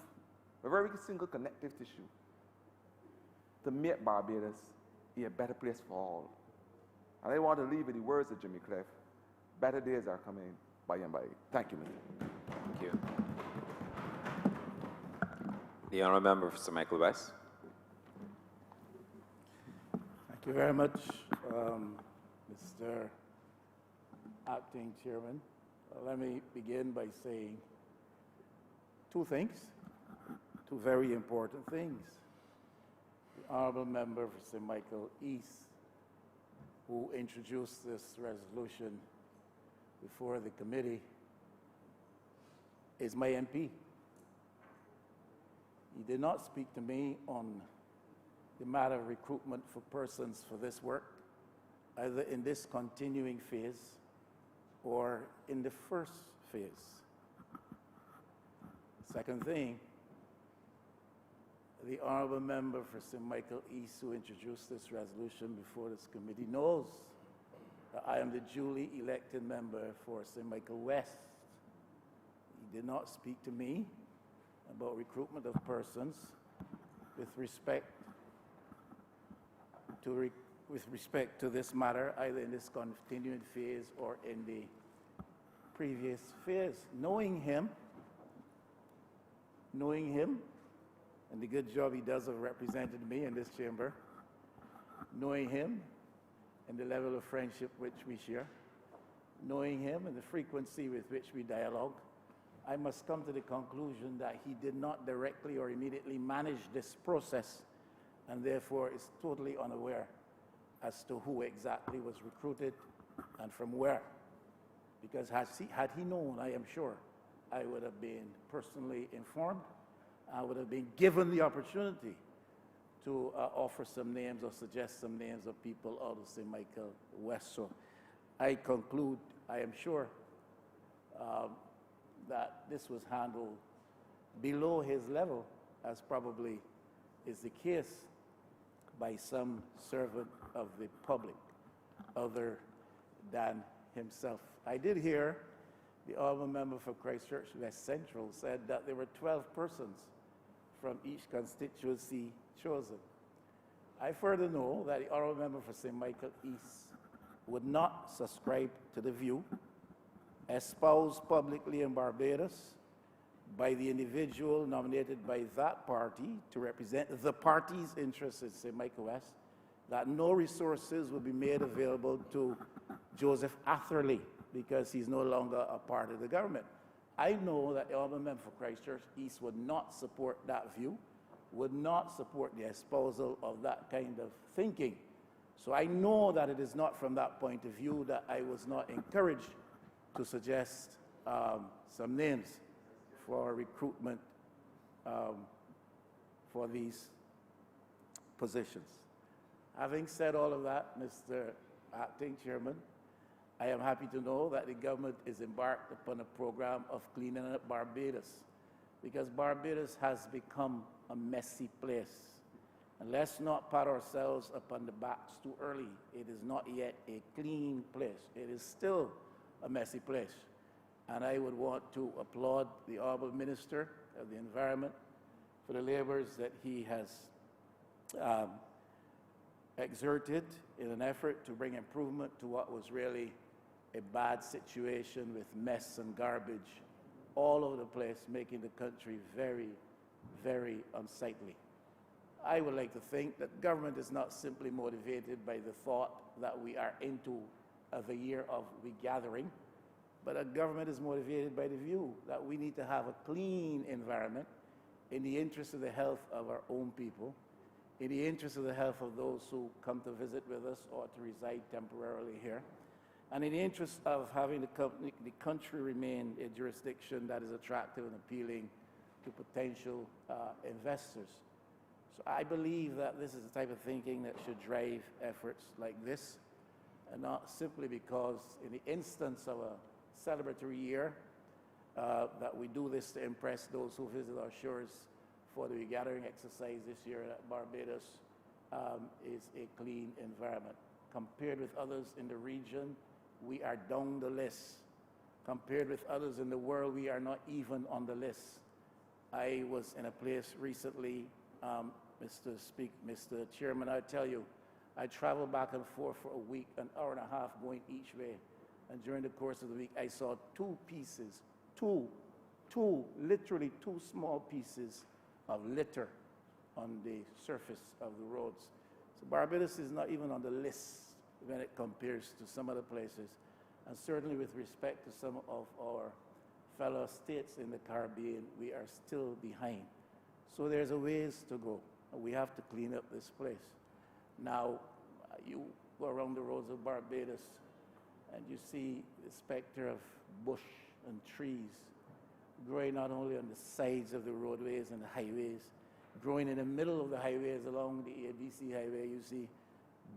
Speaker 7: a very single connective tissue to make Barbados a better place for all. And I want to leave with the words of Jimmy Cliff, better days are coming by and by. Thank you, Mr.
Speaker 5: Thank you. The Honourable Member for St. Michael West.
Speaker 8: Thank you very much, Mr. Acting Chairman. Let me begin by saying two things, two very important things. The Honourable Member for St. Michael East, who introduced this resolution before the committee, is my MP. He did not speak to me on the matter of recruitment for persons for this work, either in this continuing phase or in the first phase. Second thing, the Honourable Member for St. Michael East, who introduced this resolution before this committee, knows that I am the duly elected member for St. Michael West. He did not speak to me about recruitment of persons with respect to this matter, either in this continuing phase or in the previous phase. Knowing him, and the good job he does of representing me in this chamber, knowing him and the level of friendship which we share, knowing him and the frequency with which we dialogue, I must come to the conclusion that he did not directly or immediately manage this process and therefore is totally unaware as to who exactly was recruited and from where. Because had he known, I am sure, I would have been personally informed. I would have been given the opportunity to offer some names or suggest some names of people out of St. Michael West. So I conclude, I am sure, that this was handled below his level, as probably is the case by some servant of the public other than himself. I did hear the Honourable Member for Christchurch West Central said that there were 12 persons from each constituency chosen. I further know that the Honourable Member for St. Michael East would not subscribe to the view espoused publicly in Barbados by the individual nominated by that party to represent the party's interests in St. Michael West, that no resources will be made available to Joseph Atherley because he's no longer a part of the government. I know that the Honourable Member for Christchurch East would not support that view, would not support the espousal of that kind of thinking. So I know that it is not from that point of view that I was not encouraged to suggest some names for recruitment for these positions. Having said all of that, Mr. Acting Chairman, I am happy to know that the government is embarked upon a program of cleaning up Barbados, because Barbados has become a messy place. And let's not pat ourselves upon the backs too early. It is not yet a clean place. It is still a messy place. And I would want to applaud the Honourable Minister of the Environment for the labours that he has exerted in an effort to bring improvement to what was really a bad situation with mess and garbage all over the place, making the country very, very unsightly. I would like to think that government is not simply motivated by the thought that we are into the year of regathering, but a government is motivated by the view that we need to have a clean environment in the interest of the health of our own people, in the interest of the health of those who come to visit with us or to reside temporarily here, and in the interest of having the country remain a jurisdiction that is attractive and appealing to potential investors. So I believe that this is the type of thinking that should drive efforts like this, and not simply because in the instance of a celebratory year, that we do this to impress those who visit our shores for the regathering exercise this year at Barbados is a clean environment. Compared with others in the region, we are down the list. Compared with others in the world, we are not even on the list. I was in a place recently, Mr. Chairman, I tell you, I traveled back and forth for a week, an hour and a half going each way. And during the course of the week, I saw literally two small pieces of litter on the surface of the roads. So Barbados is not even on the list when it compares to some other places. And certainly with respect to some of our fellow states in the Caribbean, we are still behind. So there's a ways to go. We have to clean up this place. Now, you go around the roads of Barbados and you see the specter of bush and trees growing not only on the sides of the roadways and the highways, growing in the middle of the highways along the ABC highway, you see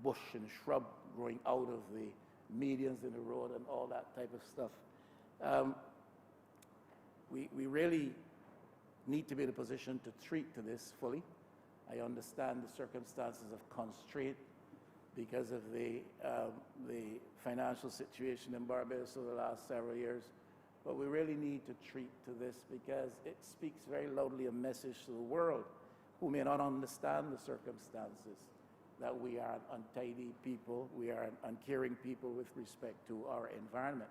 Speaker 8: bush and shrub growing out of the medians in the road and all that type of stuff. We really need to be in a position to treat to this fully. I understand the circumstances of constraint because of the financial situation in Barbados over the last several years. But we really need to treat to this because it speaks very loudly a message to the world who may not understand the circumstances that we are an untidy people, we are an uncaring people with respect to our environment.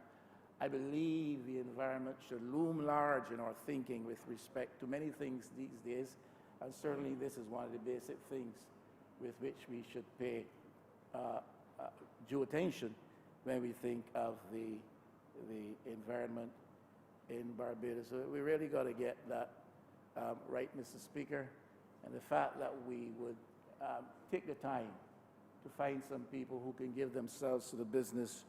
Speaker 8: I believe the environment should loom large in our thinking with respect to many things these days, and certainly this is one of the basic things with which we should pay due attention when we think of the environment in Barbados. So we really got to get that right, Mr. Speaker, and the fact that we would take the time to find some people who can give themselves to the business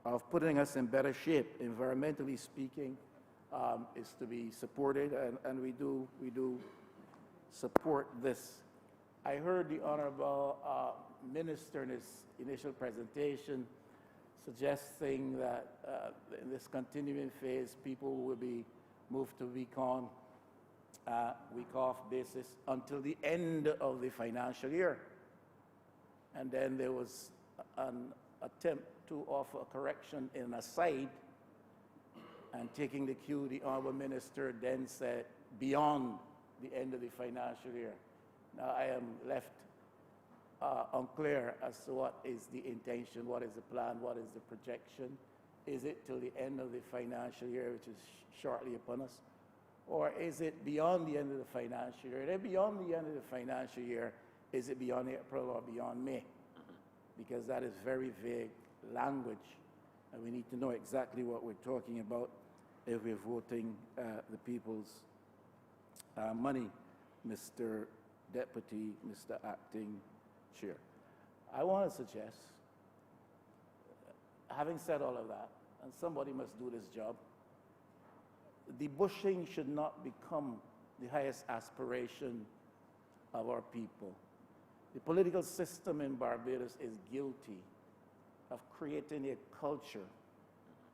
Speaker 8: of putting us in better shape, environmentally speaking, is to be supported, and we do support this. I heard the Honourable Minister in his initial presentation suggesting that in this continuing phase, people will be moved to week-on, week-off basis until the end of the financial year. And then there was an attempt to offer a correction in a side, and taking the cue, the Honourable Minister then said, beyond the end of the financial year. Now, I am left unclear as to what is the intention, what is the plan, what is the projection. Is it till the end of the financial year, which is shortly upon us? Or is it beyond the end of the financial year? And then beyond the end of the financial year, is it beyond April or beyond May? Because that is very vague language, and we need to know exactly what we're talking about if we're voting the people's money, Mr. Deputy, Mr. Acting Chair. I want to suggest, having said all of that, and somebody must do this job, the bushing should not become the highest aspiration of our people. The political system in Barbados is guilty of creating a culture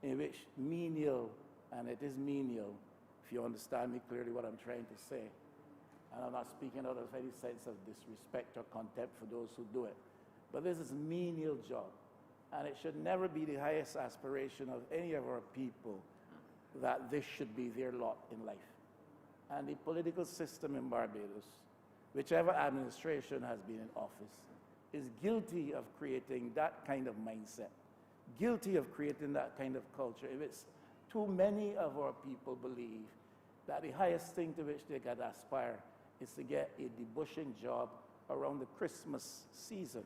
Speaker 8: in which menial, and it is menial, if you understand me clearly what I'm trying to say, and I'm not speaking out of any sense of disrespect or contempt for those who do it, but this is a menial job, and it should never be the highest aspiration of any of our people that this should be their lot in life. And the political system in Barbados, whichever administration has been in office, is guilty of creating that kind of mindset, guilty of creating that kind of culture. If it's too many of our people believe that the highest thing to which they can aspire is to get a debushing job around the Christmas season.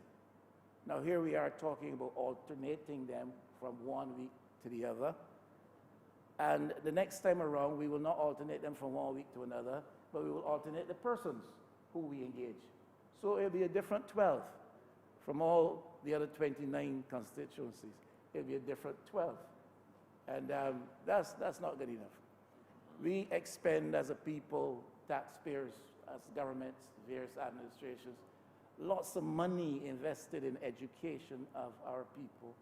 Speaker 8: Now here we are talking about alternating them from one week to the other. And the next time around, we will not alternate them from one week to another, but we will alternate the persons who we engage. So it'll be a different 12 from all the other 29 constituencies. It'll be a different 12. And that's not good enough. We expend as a people, taxpayers, as governments, various administrations, lots of money invested in education of our people.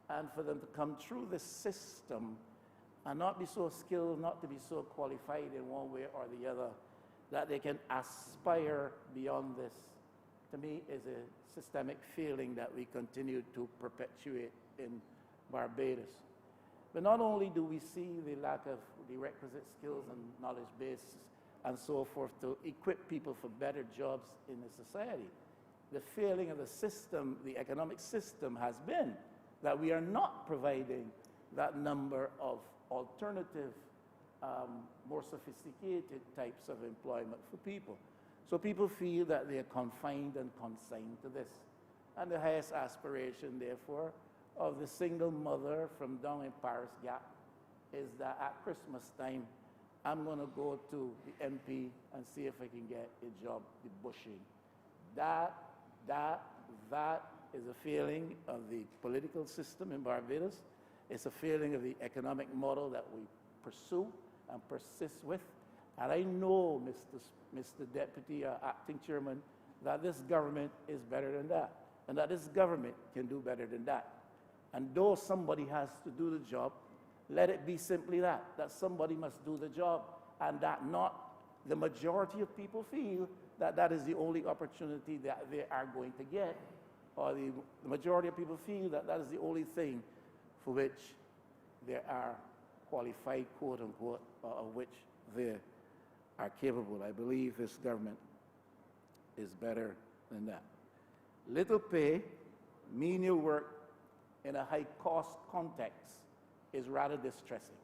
Speaker 8: And for them to come through the system and not be so skilled, not to be so qualified in one way or the other, that they can aspire beyond this, to me is a systemic failing that we continue to perpetuate in Barbados. But not only do we see the lack of the requisite skills and knowledge base and so forth to equip people for better jobs in the society, the failing of the system, the economic system, has been that we are not providing that number of alternative, more sophisticated types of employment for people. So people feel that they are confined and consigned to this. And the highest aspiration, therefore, of the single mother from down in Paris Gap is that at Christmas time, I'm going to go to the MP and see if I can get a job debushing. That is a failing of the political system in Barbados. It's a failing of the economic model that we pursue and persist with. And I know, Mr. Deputy Acting Chairman, that this government is better than that, and that this government can do better than that. And though somebody has to do the job, let it be simply that somebody must do the job, and that not the majority of people feel that that is the only opportunity that they are going to get, or the majority of people feel that that is the only thing for which they are qualified, quote unquote, or of which they are capable. I believe this government is better than that. Little pay, menial work in a high-cost context is rather distressing.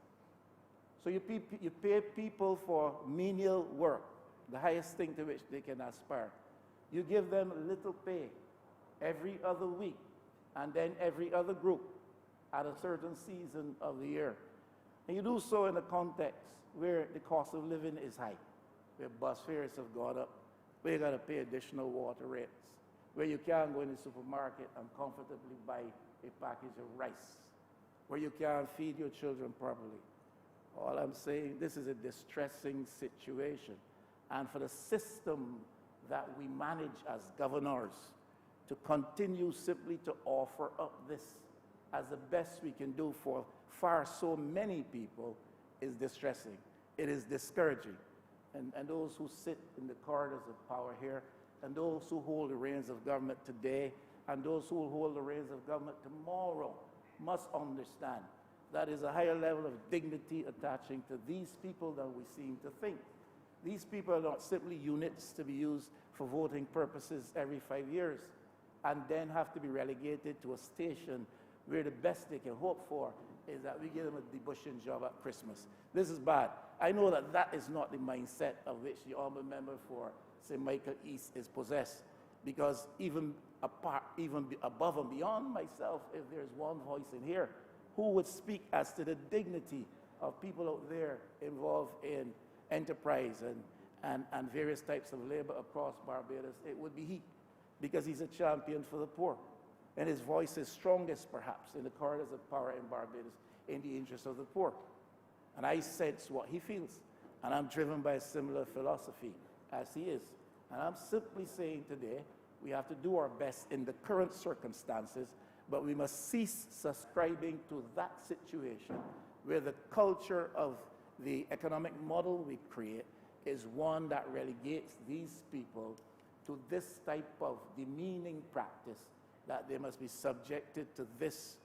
Speaker 8: So you pay people for menial work, the highest thing to which they can aspire. You give them little pay every other week, and then every other group at a certain season of the year. And you do so in a context where the cost of living is high, where bus fares have gone up, where you got to pay additional water rates, where you can't go in the supermarket and comfortably buy a package of rice, where you can't feed your children properly. All I'm saying, this is a distressing situation. And for the system that we manage as governors to continue simply to offer up this as the best we can do for far so many people is distressing. It is discouraging. And those who sit in the corridors of power here, and those who hold the reins of government today, and those who will hold the reins of government tomorrow must understand that is a higher level of dignity attaching to these people than we seem to think. These people are not simply units to be used for voting purposes every 5 years and then have to be relegated to a station where the best they can hope for is that we give them a debushing job at Christmas. This is bad. I know that that is not the mindset of which the honourable member for St. Michael East is possessed, because even above and beyond myself, if there's one voice in here who would speak as to the dignity of people out there involved in enterprise and various types of labor across Barbados, it would be he, because he's a champion for the poor. And his voice is strongest, perhaps, in the corridors of power in Barbados in the interest of the poor. And I sense what he feels. And I'm driven by a similar philosophy as he is. And I'm simply saying today, we have to do our best in the current circumstances, but we must cease subscribing to that situation where the culture of the economic model we create is one that relegates these people to this type of demeaning practice, that they must be subjected to this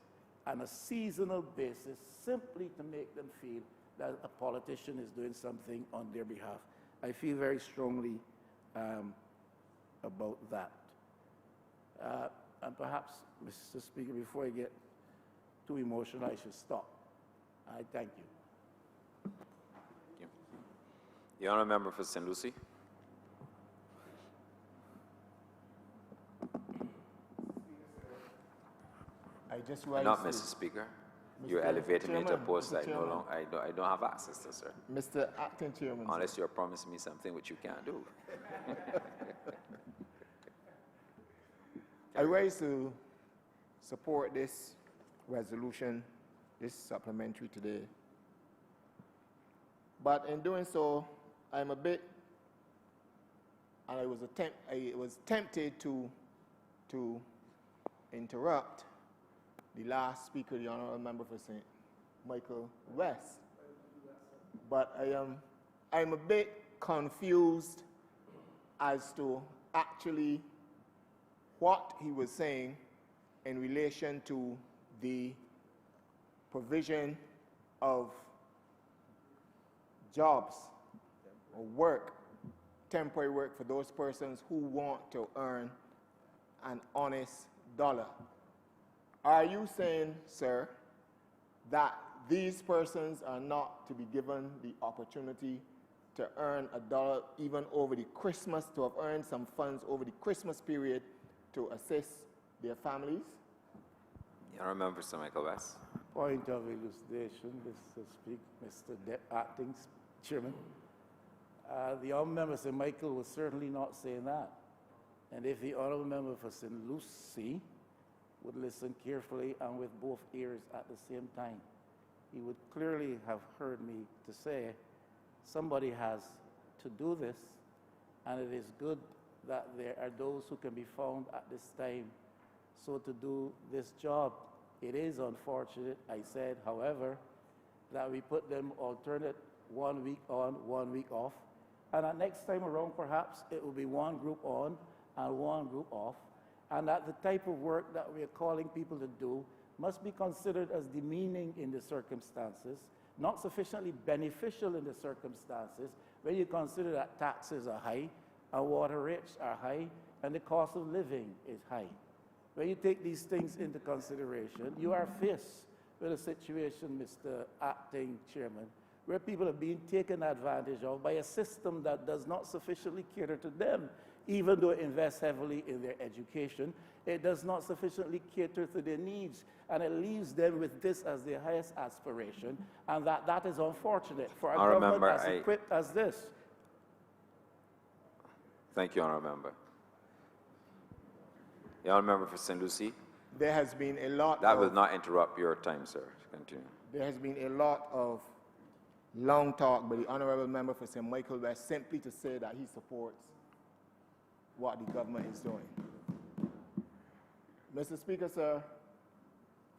Speaker 8: on a seasonal basis simply to make them feel that a politician is doing something on their behalf. I feel very strongly about that. And perhaps, Mr. Speaker, before I get too emotional, I should stop. I thank you.
Speaker 5: The honourable member for St. Lucie.
Speaker 9: I just
Speaker 5: Not
Speaker 9: raised
Speaker 5: Mr. Speaker.
Speaker 9: Mr.
Speaker 5: You elevated me to a
Speaker 9: Chairman,
Speaker 5: post
Speaker 9: Mr.
Speaker 5: I no
Speaker 9: Chairman.
Speaker 5: longer, I don't have access to, sir.
Speaker 9: Mr. Acting Chairman. sir.
Speaker 5: Unless you're promising me something which you can't do.
Speaker 9: I rise to support this resolution, this supplementary today. But in doing so, I'm a bit, and I was tempted to interrupt the last speaker, the honourable member for St. Michael West. But I'm a bit confused as to actually what he was saying in relation to the provision of jobs or work, temporary work for those persons who want to earn an honest dollar. Are you saying, sir, that these persons are not to be given the opportunity to earn a dollar even over the Christmas, to have earned some funds over the Christmas period to assist their families?
Speaker 5: The honourable member for St. Michael West.
Speaker 8: Point of elucidation, Mr. Acting Chairman. The honourable member for St. Michael was certainly not saying that. And if the honourable member for St. Lucie would listen carefully and with both ears at the same time, he would clearly have heard me to say somebody has to do this, and it is good that there are those who can be found at this time so to do this job. It is unfortunate, I said, however, that we put them alternate 1 week on, 1 week off, and that next time around perhaps it will be one group on and one group off, and that the type of work that we are calling people to do must be considered as demeaning in the circumstances, not sufficiently beneficial in the circumstances, when you consider that taxes are high, and water rates are high, and the cost of living is high. When you take these things into consideration, you are faced with a situation, Mr. Acting Chairman, where people are being taken advantage of by a system that does not sufficiently cater to them. Even though it invests heavily in their education, it does not sufficiently cater to their needs, and it leaves them with this as their highest aspiration, and that is unfortunate for a government as equipped as this.
Speaker 5: Thank you, honourable member. The honourable member for St. Lucie.
Speaker 9: There has been a lot
Speaker 5: That will not interrupt your time, sir. Continue.
Speaker 9: There has been a lot of long talk by the honourable member for St. Michael West simply to say that he supports what the government is doing. Mr. Speaker, sir.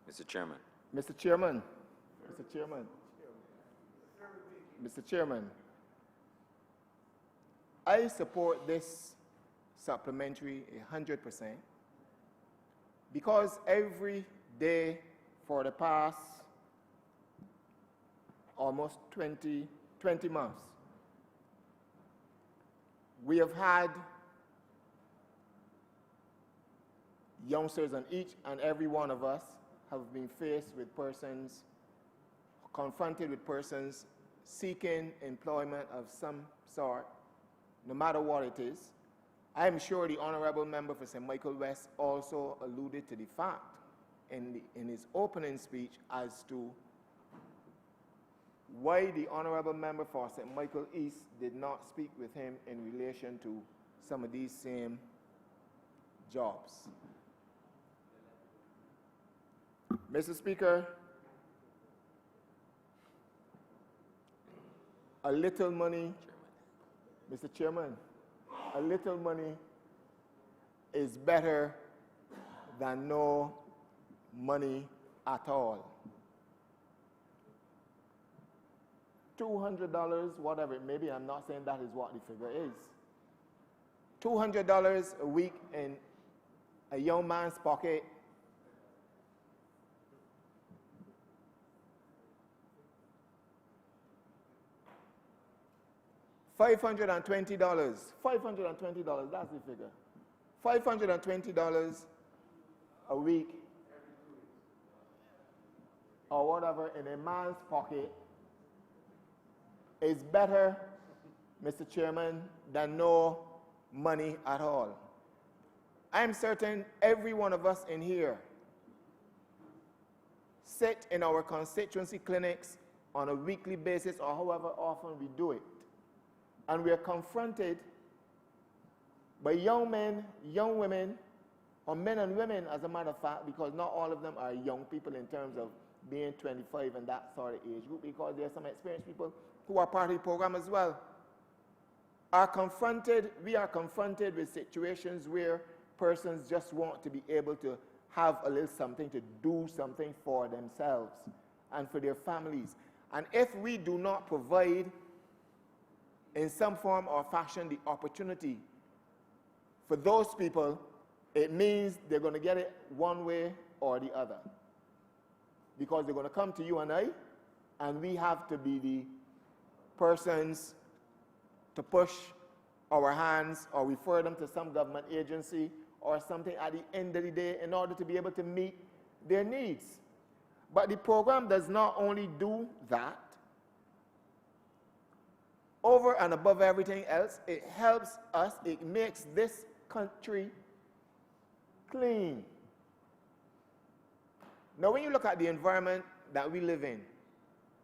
Speaker 5: Mr. Chairman.
Speaker 9: Mr. Chairman. Mr. Chairman. Mr. Chairman. I support this supplementary 100% because every day for the past almost 20 months, we have had youngsters, and each and every one of us have been faced with persons, confronted with persons seeking employment of some sort, no matter what it is. I am sure the honourable member for St. Michael West also alluded to the fact in his opening speech as to why the honourable member for St. Michael East did not speak with him in relation to some of these same jobs. Mr. Speaker, a little money, Mr. Chairman, a little money is better than no money at all. $200, whatever, maybe I'm not saying that is what the figure is. $200 a week in a young man's pocket $520, that's the figure. $520 a week or whatever in a man's pocket is better, Mr. Chairman, than no money at all. I am certain every one of us in here sit in our constituency clinics on a weekly basis or however often we do it. And we are confronted by young men, young women, or men and women, as a matter of fact, because not all of them are young people in terms of being 25 and that sort of age group, because there are some experienced people who are part of the program as well, we are confronted with situations where persons just want to be able to have a little something, to do something for themselves and for their families. And if we do not provide in some form or fashion the opportunity for those people, it means they're going to get it one way or the other. Because they're going to come to you and I, and we have to be the persons to push our hands or refer them to some government agency or something at the end of the day in order to be able to meet their needs. But the program does not only do that. Over and above everything else, it helps us, it makes this country clean. Now, when you look at the environment that we live in,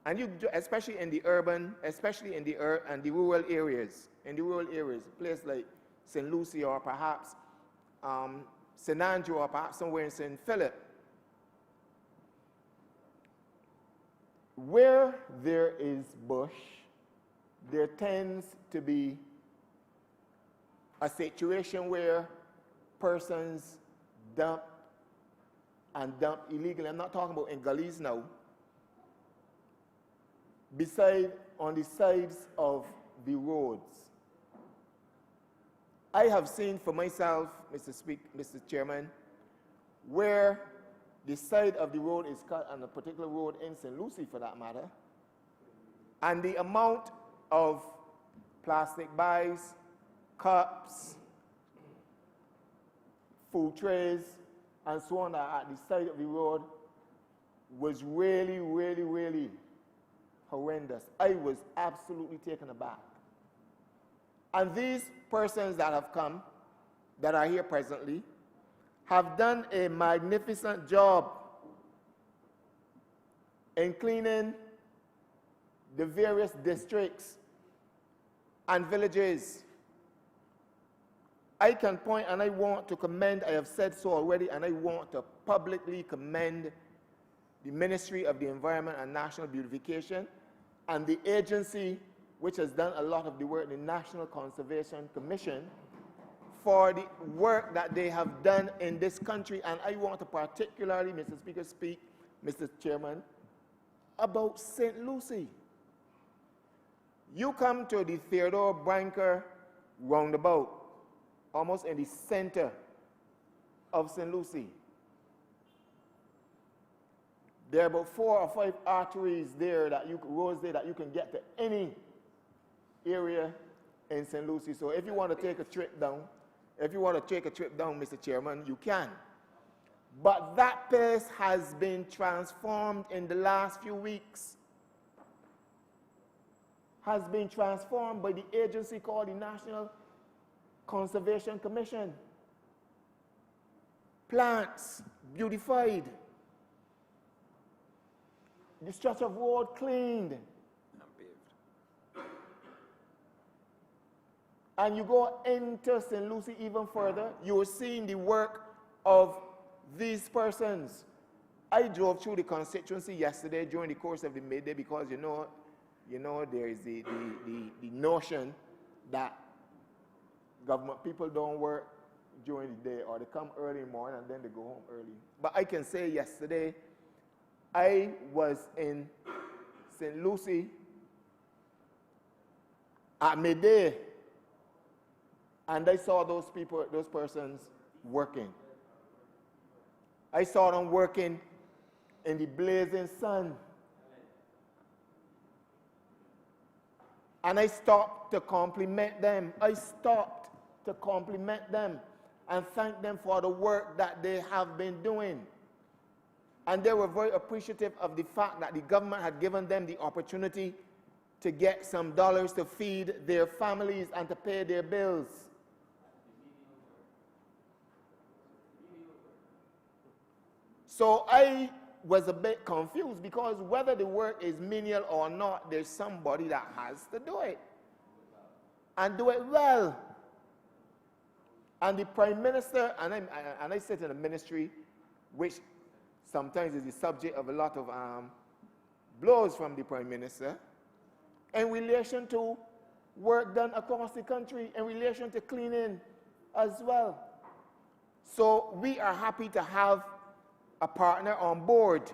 Speaker 9: and you, especially in the urban, especially in the rural areas, a place like St. Lucie or perhaps St. Andrew or perhaps somewhere in St. Philip, where there is bush, there tends to be a situation where persons dump illegally. I'm not talking about in gullies now. On the sides of the roads. I have seen for myself, Mr. Chairman, where the side of the road is cut on a particular road in St. Lucie for that matter, and the amount of plastic bags, cups, food trays, and so on at the side of the road was really, really, really horrendous. I was absolutely taken aback. And these persons that have come, that are here presently, have done a magnificent job in cleaning the various districts and villages. I can point and I want to commend, I have said so already, and I want to publicly commend the Ministry of the Environment and National Beautification and the agency which has done a lot of the work, the National Conservation Commission, for the work that they have done in this country. And I want to particularly, Mr. Speaker, speak, Mr. Chairman, about St. Lucie. You come to the Theodore Branker roundabout, almost in the center of St. Lucie. There are about 4 or 5 arteries there, roads there that you can get to any area in St. Lucie. So if you want to take a trip down, Mr. Chairman, you can. But that place has been transformed in the last few weeks. Has been transformed by the agency called the National Conservation Commission. Plants beautified. The stretch of road cleaned. And you go into St. Lucie even further, you are seeing the work of these persons. I drove through the constituency yesterday during the course of the midday because you know there is the notion that government people don't work during the day, or they come early in the morning and then they go home early. But I can say yesterday, I was in St. Lucie at midday, and I saw those persons working. I saw them working in the blazing sun. And I stopped to compliment them. and thank them for the work that they have been doing. And they were very appreciative of the fact that the government had given them the opportunity to get some dollars to feed their families and to pay their bills. So I was a bit confused because whether the work is menial or not, there's somebody that has to do it and do it well. And the Prime Minister, and I sit in a ministry which sometimes is the subject of a lot of blows from the Prime Minister in relation to work done across the country, in relation to cleaning as well. So we are happy to have a partner on board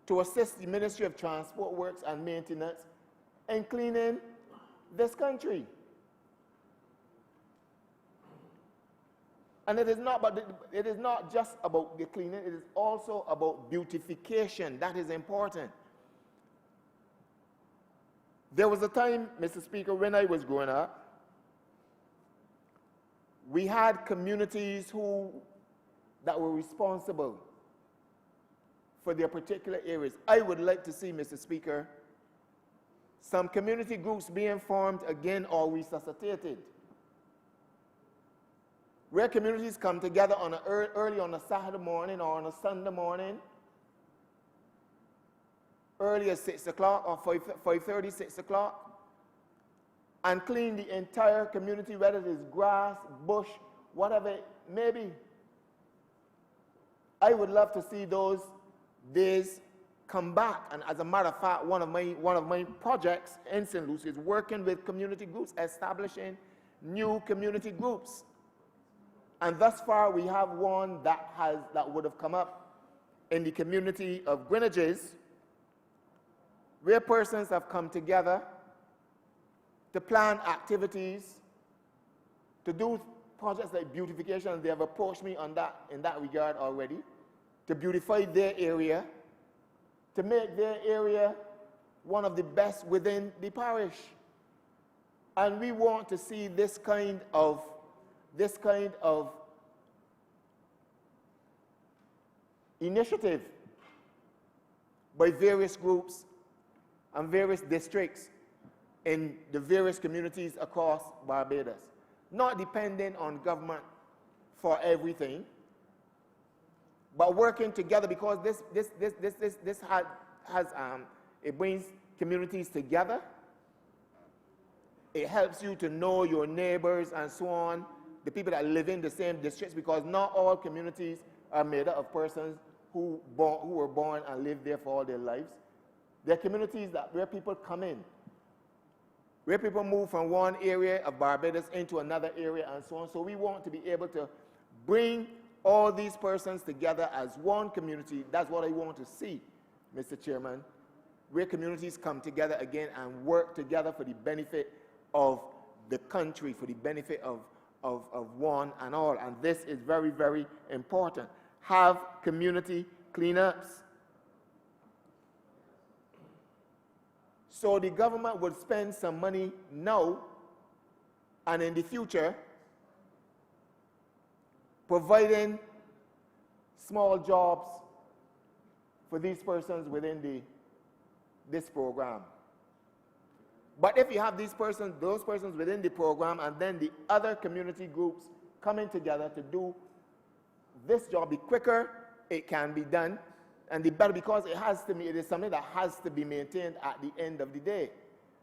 Speaker 9: to assist the Ministry of Transport Works and Maintenance in cleaning this country. And it is not just about the cleaning, it is also about beautification. That is important. There was a time, Mr. Speaker, when I was growing up, we had communities that were responsible for their particular areas. I would like to see, Mr. Speaker, some community groups being formed again or resuscitated, where communities come together early on a Saturday morning or on a Sunday morning, early as 6 o'clock or 5:30, 6 o'clock, and clean the entire community, whether it is grass, bush, whatever it may be. I would love to see those days come back. And as a matter of fact, one of my projects in St. Lucie is working with community groups, establishing new community groups. And thus far, we have one that would have come up in the community of Greenwiches, where persons have come together to plan activities, to do projects like beautification. They have approached me in that regard already, to beautify their area, to make their area one of the best within the parish. And we want to see this kind of initiative by various groups and various districts in the various communities across Barbados, not depending on government for everything, but working together, because this it brings communities together. It helps you to know your neighbors and so on, the people that live in the same districts, because not all communities are made up of persons who were born and lived there for all their lives. There are communities where people come in, where people move from one area of Barbados into another area and so on. So we want to be able to bring all these persons together as one community. That's what I want to see, Mr. Chairman, where communities come together again and work together for the benefit of the country, for the benefit of one and all. And this is very, very important. Have community cleanups. So the government would spend some money now and in the future providing small jobs for these persons within this program. But if you have those persons within the program, and then the other community groups coming together to do this job, the quicker it can be done, and the better, because it is something that has to be maintained at the end of the day.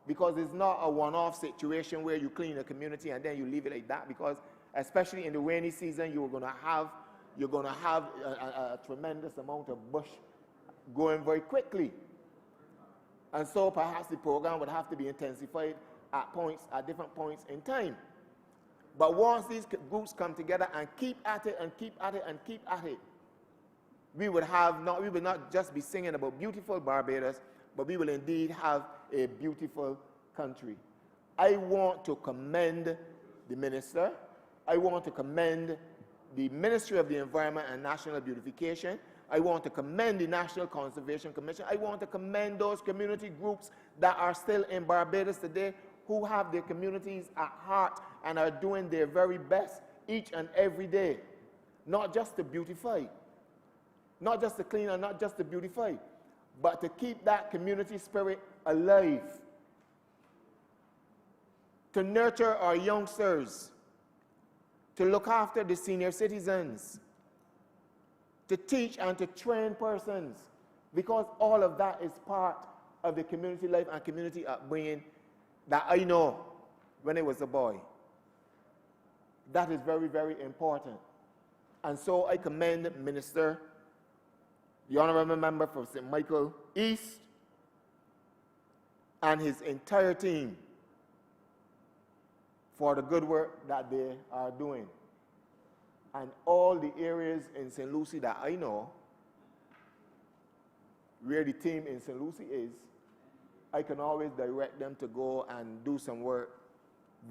Speaker 9: Because it's not a one-off situation where you clean a community and then you leave it like that, because especially in the rainy season, you're going to have a tremendous amount of bush going very quickly. And so perhaps the program would have to be intensified at different points in time. But once these groups come together and keep at it and keep at it and keep at it, we will not just be singing about beautiful Barbados, but we will indeed have a beautiful country. I want to commend the minister. I want to commend the Ministry of the Environment and National Beautification. I want to commend the National Conservation Commission. I want to commend those community groups that are still in Barbados today, who have their communities at heart and are doing their very best each and every day, not just to beautify, not just to clean and not just to beautify, but to keep that community spirit alive, to nurture our youngsters, to look after the senior citizens, to teach and to train persons, because all of that is part of the community life and community upbringing that I know when I was a boy. That is very, very important. And so I commend Minister, the Honourable Member for St. Michael East, and his entire team for the good work that they are doing. And all the areas in St. Lucie that I know, where the team in St. Lucie is, I can always direct them to go and do some work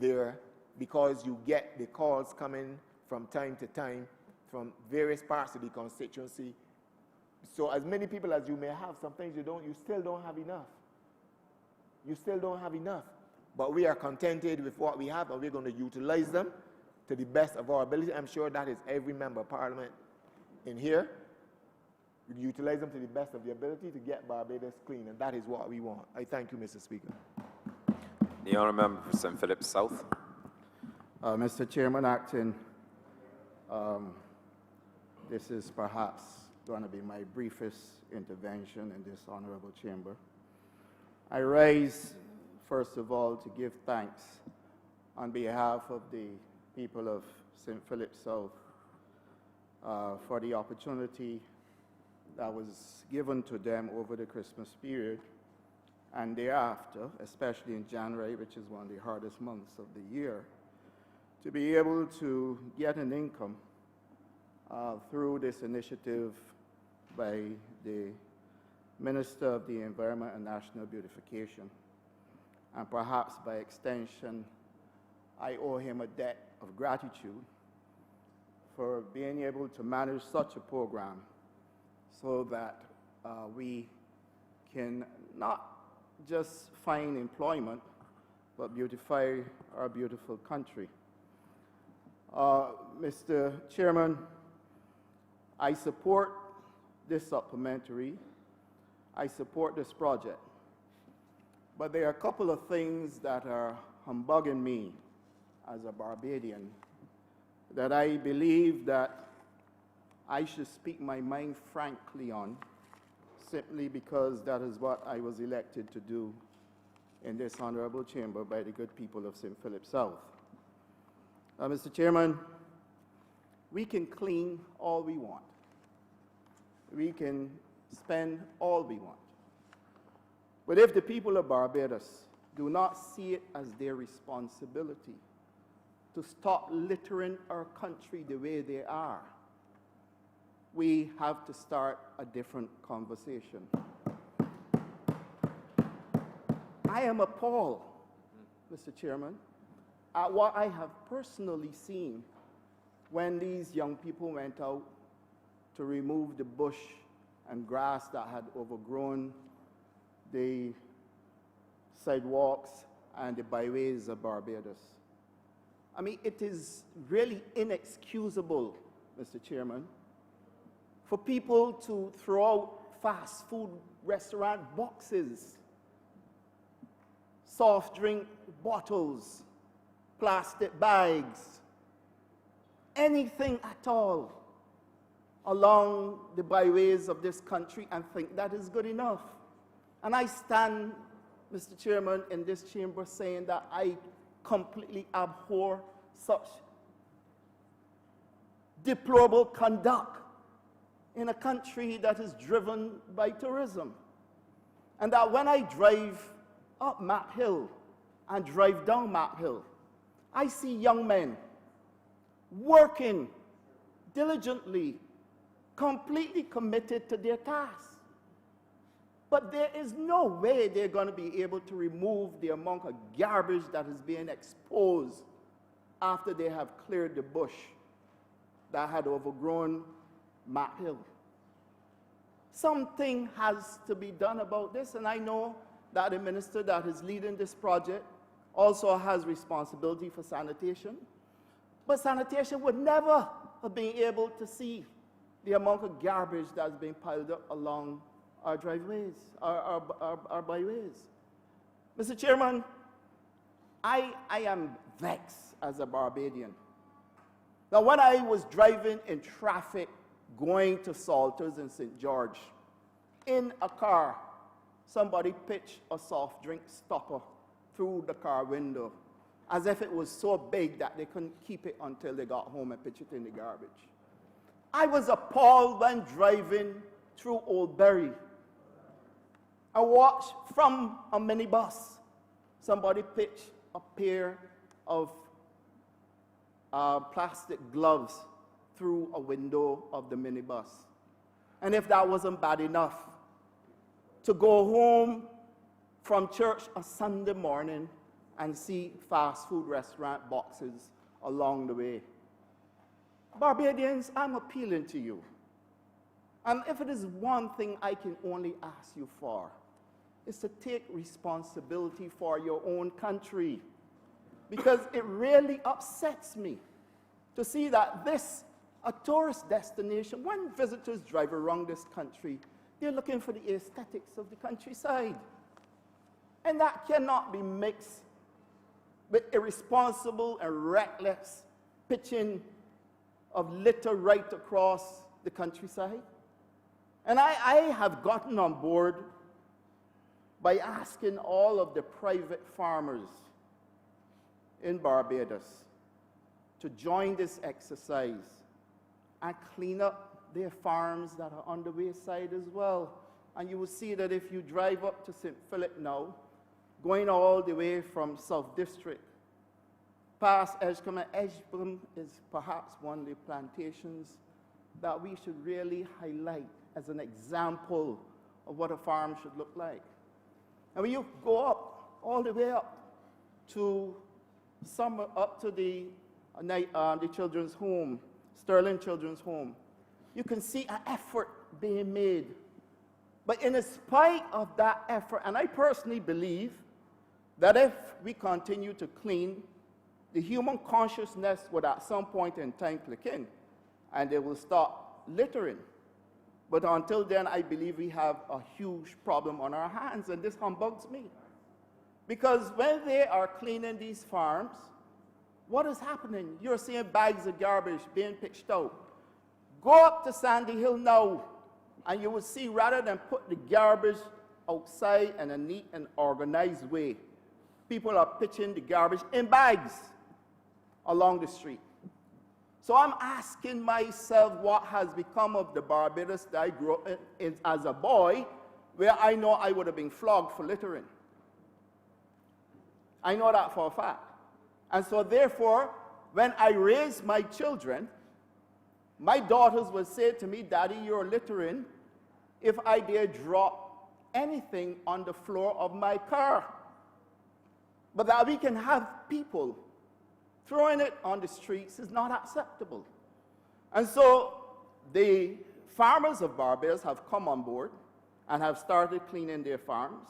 Speaker 9: there, because you get the calls coming from time to time from various parts of the constituency. So as many people as you may have, sometimes you still don't have enough. You still don't have enough. But we are contented with what we have, and we're going to utilize them to the best of our ability. I'm sure that is every member of parliament in here. We utilize them to the best of the ability to get Barbados clean, and that is what we want. I thank you, Mr. Speaker.
Speaker 5: The Honourable Member for St. Philip South.
Speaker 10: Mr. Chairman, acting, this is perhaps going to be my briefest intervention in this honourable chamber. I rise, first of all, to give thanks on behalf of the people of St. Philip South for the opportunity that was given to them over the Christmas period and thereafter, especially in January, which is one of the hardest months of the year, to be able to get an income through this initiative by the Minister of the Environment and National Beautification. And perhaps by extension, I owe him a debt of gratitude for being able to manage such a program so that we can not just find employment, but beautify our beautiful country. Mr. Chairman, I support this supplementary. I support this project. But there are a couple of things that are humbugging me as a Barbadian that I believe that I should speak my mind frankly on, simply because that is what I was elected to do in this honourable chamber by the good people of St. Philip South. Mr. Chairman, we can clean all we want. We can spend all we want. But if the people of Barbados do not see it as their responsibility to stop littering our country the way they are, we have to start a different conversation. I am appalled, Mr. Chairman, at what I have personally seen when these young people went out to remove the bush and grass that had overgrown the sidewalks and the byways of Barbados. I mean, it is really inexcusable, Mr. Chairman, for people to throw out fast food restaurant boxes, soft drink bottles, plastic bags, anything at all along the byways of this country and think that is good enough. And I stand, Mr. Chairman, in this chamber saying that I completely abhor such deplorable conduct in a country that is driven by tourism. And that when I drive up Map Hill and drive down Map Hill, I see young men working diligently, completely committed to their task. But there is no way they're going to be able to remove the amount of garbage that is being exposed after they have cleared the bush that had overgrown Map Hill. Something has to be done about this, and I know that the minister that is leading this project also has responsibility for sanitation. But sanitation would never have been able to see the amount of garbage that's being piled up along our driveways, our byways. Mr. Chairman, I am vexed as a Barbadian. Now, when I was driving in traffic going to Salters in St. George, in a car, somebody pitched a soft drink stopper through the car window, as if it was so big that they couldn't keep it until they got home and pitch it in the garbage. I was appalled when driving through Old Bury. I watched from a minibus, somebody pitch a pair of plastic gloves through a window of the minibus. And if that wasn't bad enough, to go home from church a Sunday morning and see fast food restaurant boxes along the way. Barbadians, I'm appealing to you. And if it is one thing I can only ask you for, is to take responsibility for your own country. Because it really upsets me to see that this, a tourist destination, when visitors drive around this country, they're looking for the aesthetics of the countryside. And that cannot be mixed with irresponsible and reckless pitching of litter right across the countryside. And I have gotten on board by asking all of the private farmers in Barbados to join this exercise and clean up their farms that are on the wayside as well. And you will see that if you drive up to St. Philip now, going all the way from South District, past Edgecombe, and Edgecombe is perhaps one of the plantations that we should really highlight as an example of what a farm should look like. And when you go up, all the way up to the children's home, Sterling Children's Home, you can see an effort being made. But in spite of that effort, and I personally believe that if we continue to clean, the human consciousness would at some point in time click in, and they will stop littering. But until then, I believe we have a huge problem on our hands, and this humbugs me. Because when they are cleaning these farms, what is happening? You're seeing bags of garbage being pitched out. Go up to Sandy Hill now, and you will see, rather than put the garbage outside in a neat and organized way, people are pitching the garbage in bags along the street. So I'm asking myself what has become of the Barbados that I grew up in as a boy, where I know I would have been flogged for littering. I know that for a fact. And so therefore, when I raise my children, my daughters will say to me, "Daddy, you're littering," if I dare drop anything on the floor of my car. But that we can have people throwing it on the streets is not acceptable. And so the farmers of Barbados have come on board and have started cleaning their farms.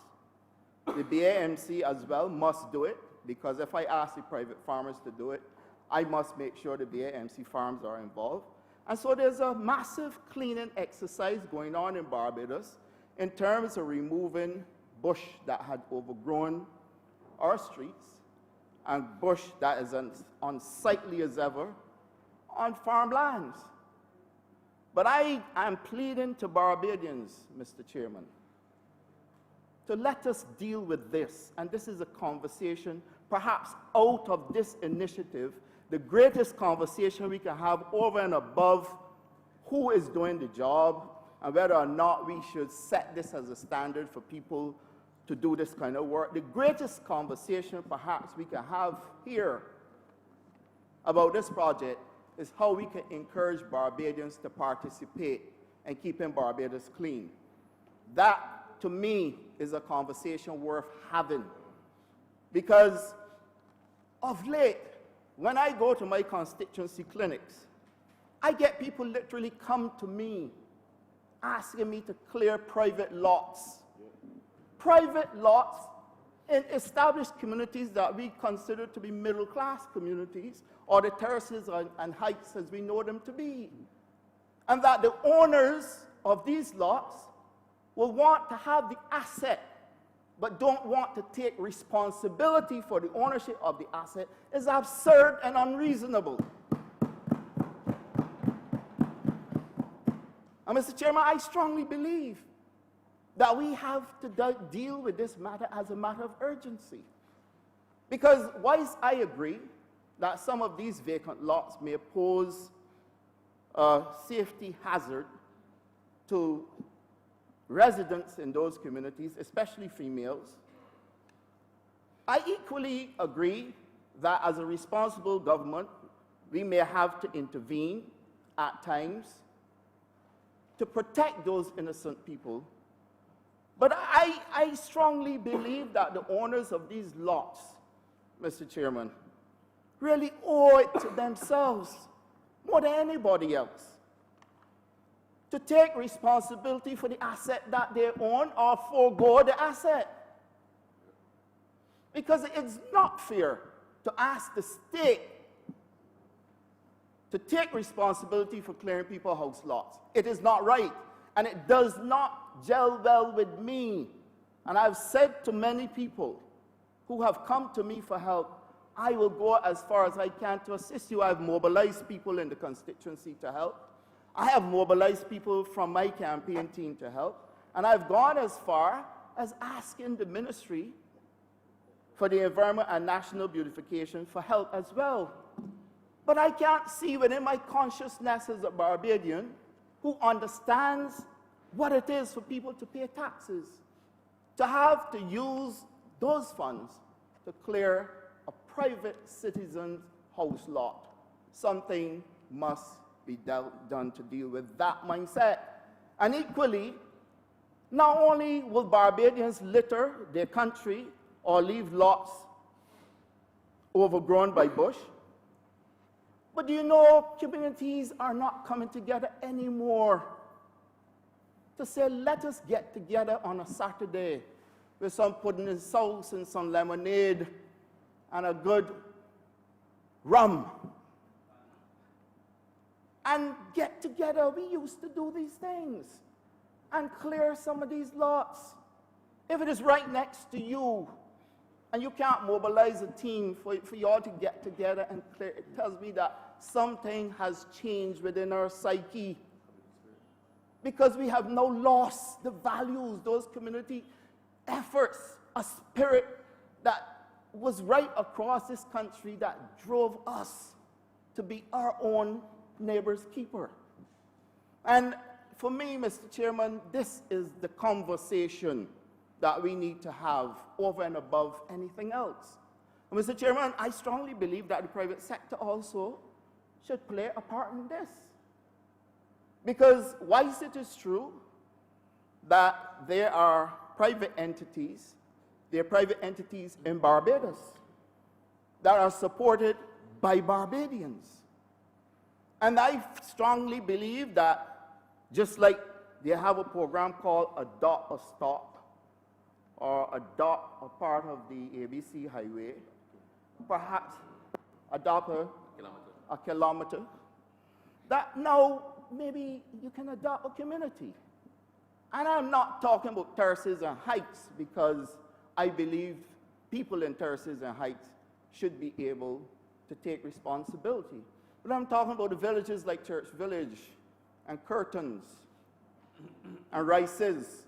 Speaker 10: The BAMC as well must do it, because if I ask the private farmers to do it, I must make sure the BAMC farms are involved. And so there's a massive cleaning exercise going on in Barbados in terms of removing bush that had overgrown our streets, and bush that is as unsightly as ever on farmlands. But I am pleading to Barbadians, Mr. Chairman, to let us deal with this. And this is a conversation, perhaps out of this initiative, the greatest conversation we can have over and above who is doing the job and whether or not we should set this as a standard for people to do this kind of work. The greatest conversation perhaps we can have here about this project is how we can encourage Barbadians to participate in keeping Barbados clean. That, to me, is a conversation worth having. Because of late, when I go to my constituency clinics, I get people literally come to me asking me to clear private lots. Private lots in established communities that we consider to be middle-class communities, or the terraces and heights as we know them to be. And that the owners of these lots will want to have the asset, but don't want to take responsibility for the ownership of the asset is absurd and unreasonable. And Mr. Chairman, I strongly believe that we have to deal with this matter as a matter of urgency. Because whilst I agree that some of these vacant lots may pose a safety hazard to residents in those communities, especially females, I equally agree that as a responsible government, we may have to intervene at times to protect those innocent people. But I strongly believe that the owners of these lots, Mr. Chairman, really owe it to themselves more than anybody else to take responsibility for the asset that they own or forego the asset. Because it's not fair to ask the state to take responsibility for clearing people's house lots. It is not right, and it does not gel well with me. And I've said to many people who have come to me for help, I will go as far as I can to assist you. I've mobilized people in the constituency to help. I have mobilized people from my campaign team to help. And I've gone as far as asking the Ministry for the Environment and National Beautification for help as well. But I can't see within my consciousness as a Barbadian who understands what it is for people to pay taxes, to have to use those funds to clear a private citizen's house lot. Something must be done to deal with that mindset. And equally, not only will Barbadians litter their country or leave lots overgrown by bush, but do you know communities are not coming together anymore to say, let us get together on a Saturday with some pudding and sauce and some lemonade and a good rum and get together. We used to do these things and clear some of these lots. If it is right next to you and you can't mobilize a team for you all to get together and clear, it tells me that something has changed within our psyche, because we have now lost the values, those community efforts, a spirit that was right across this country that drove us to be our own neighbor's keeper. And for me, Mr. Chairman, this is the conversation that we need to have over and above anything else. And Mr. Chairman, I strongly believe that the private sector also should play a part in this. Because whilst it is true that there are private entities in Barbados that are supported by Barbadians. And I strongly believe that just like they have a program called Adopt a Stop or Adopt a part of the ABC highway, perhaps adopt a kilometer, that now maybe you can adopt a community. And I'm not talking about terraces and heights, because I believe people in terraces and heights should be able to take responsibility. But I'm talking about the villages like Church Village and Curtains and Rices.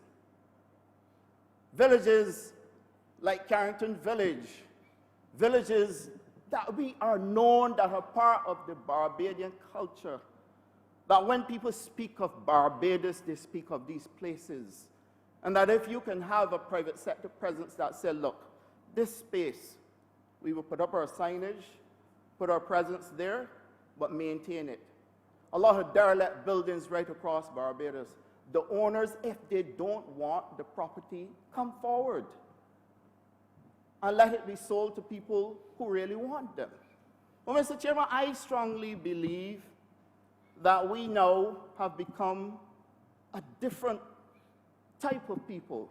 Speaker 10: Villages like Carrington Village. Villages that we are known, that are part of the Barbadian culture. That when people speak of Barbados, they speak of these places. And that if you can have a private sector presence that says, look, this space, we will put up our signage, put our presence there, but maintain it. A lot of derelict buildings right across Barbados. The owners, if they don't want the property, come forward and let it be sold to people who really want them. Well, Mr. Chairman, I strongly believe that we now have become a different type of people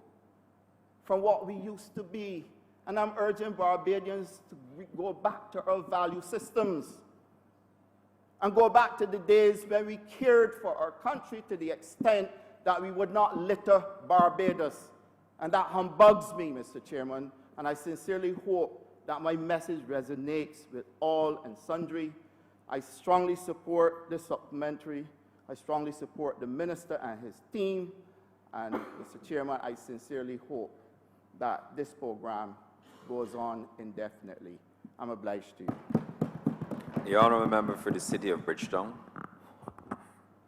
Speaker 10: from what we used to be. And I'm urging Barbadians to go back to our value systems and go back to the days when we cared for our country to the extent that we would not litter Barbados. And that humbugs me, Mr. Chairman, and I sincerely hope that my message resonates with all and sundry. I strongly support this supplementary. I strongly support the minister and his team. And, Mr. Chairman, I sincerely hope that this program goes on indefinitely. I'm obliged to you.
Speaker 5: The honourable member for the City of Bridgetown.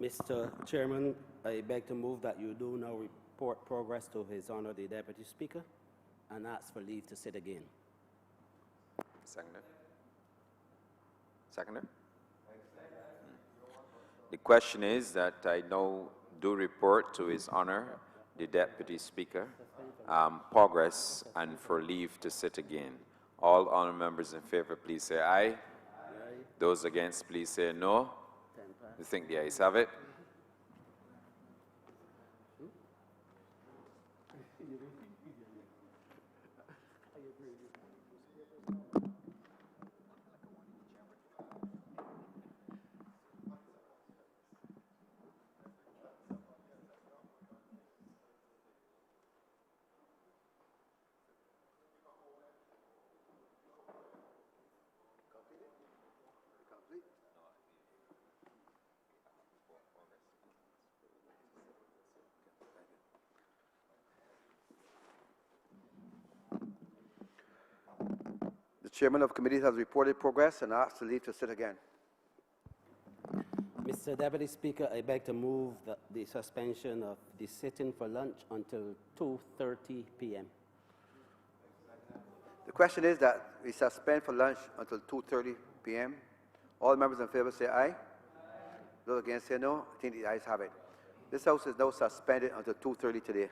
Speaker 4: Mr. Chairman, I beg to move that you do now report progress to His Honour the Deputy Speaker and ask for leave to sit again.
Speaker 5: Seconder. Seconder. The question is that I now do report to His Honour the Deputy Speaker progress and for leave to sit again. All honourable members in favour, please say aye. Aye. Those against, please say no. I think the ayes have it.
Speaker 1: The chairman of committees has reported progress and asks to leave to sit again.
Speaker 4: Mr. Deputy Speaker, I beg to move the suspension of the sitting for lunch until 2:30 p.m.
Speaker 1: The question is that we suspend for lunch until 2:30 p.m. All members in favour say aye. Aye. Those against say no. I think the ayes have it. This House is now suspended until 2:30 today.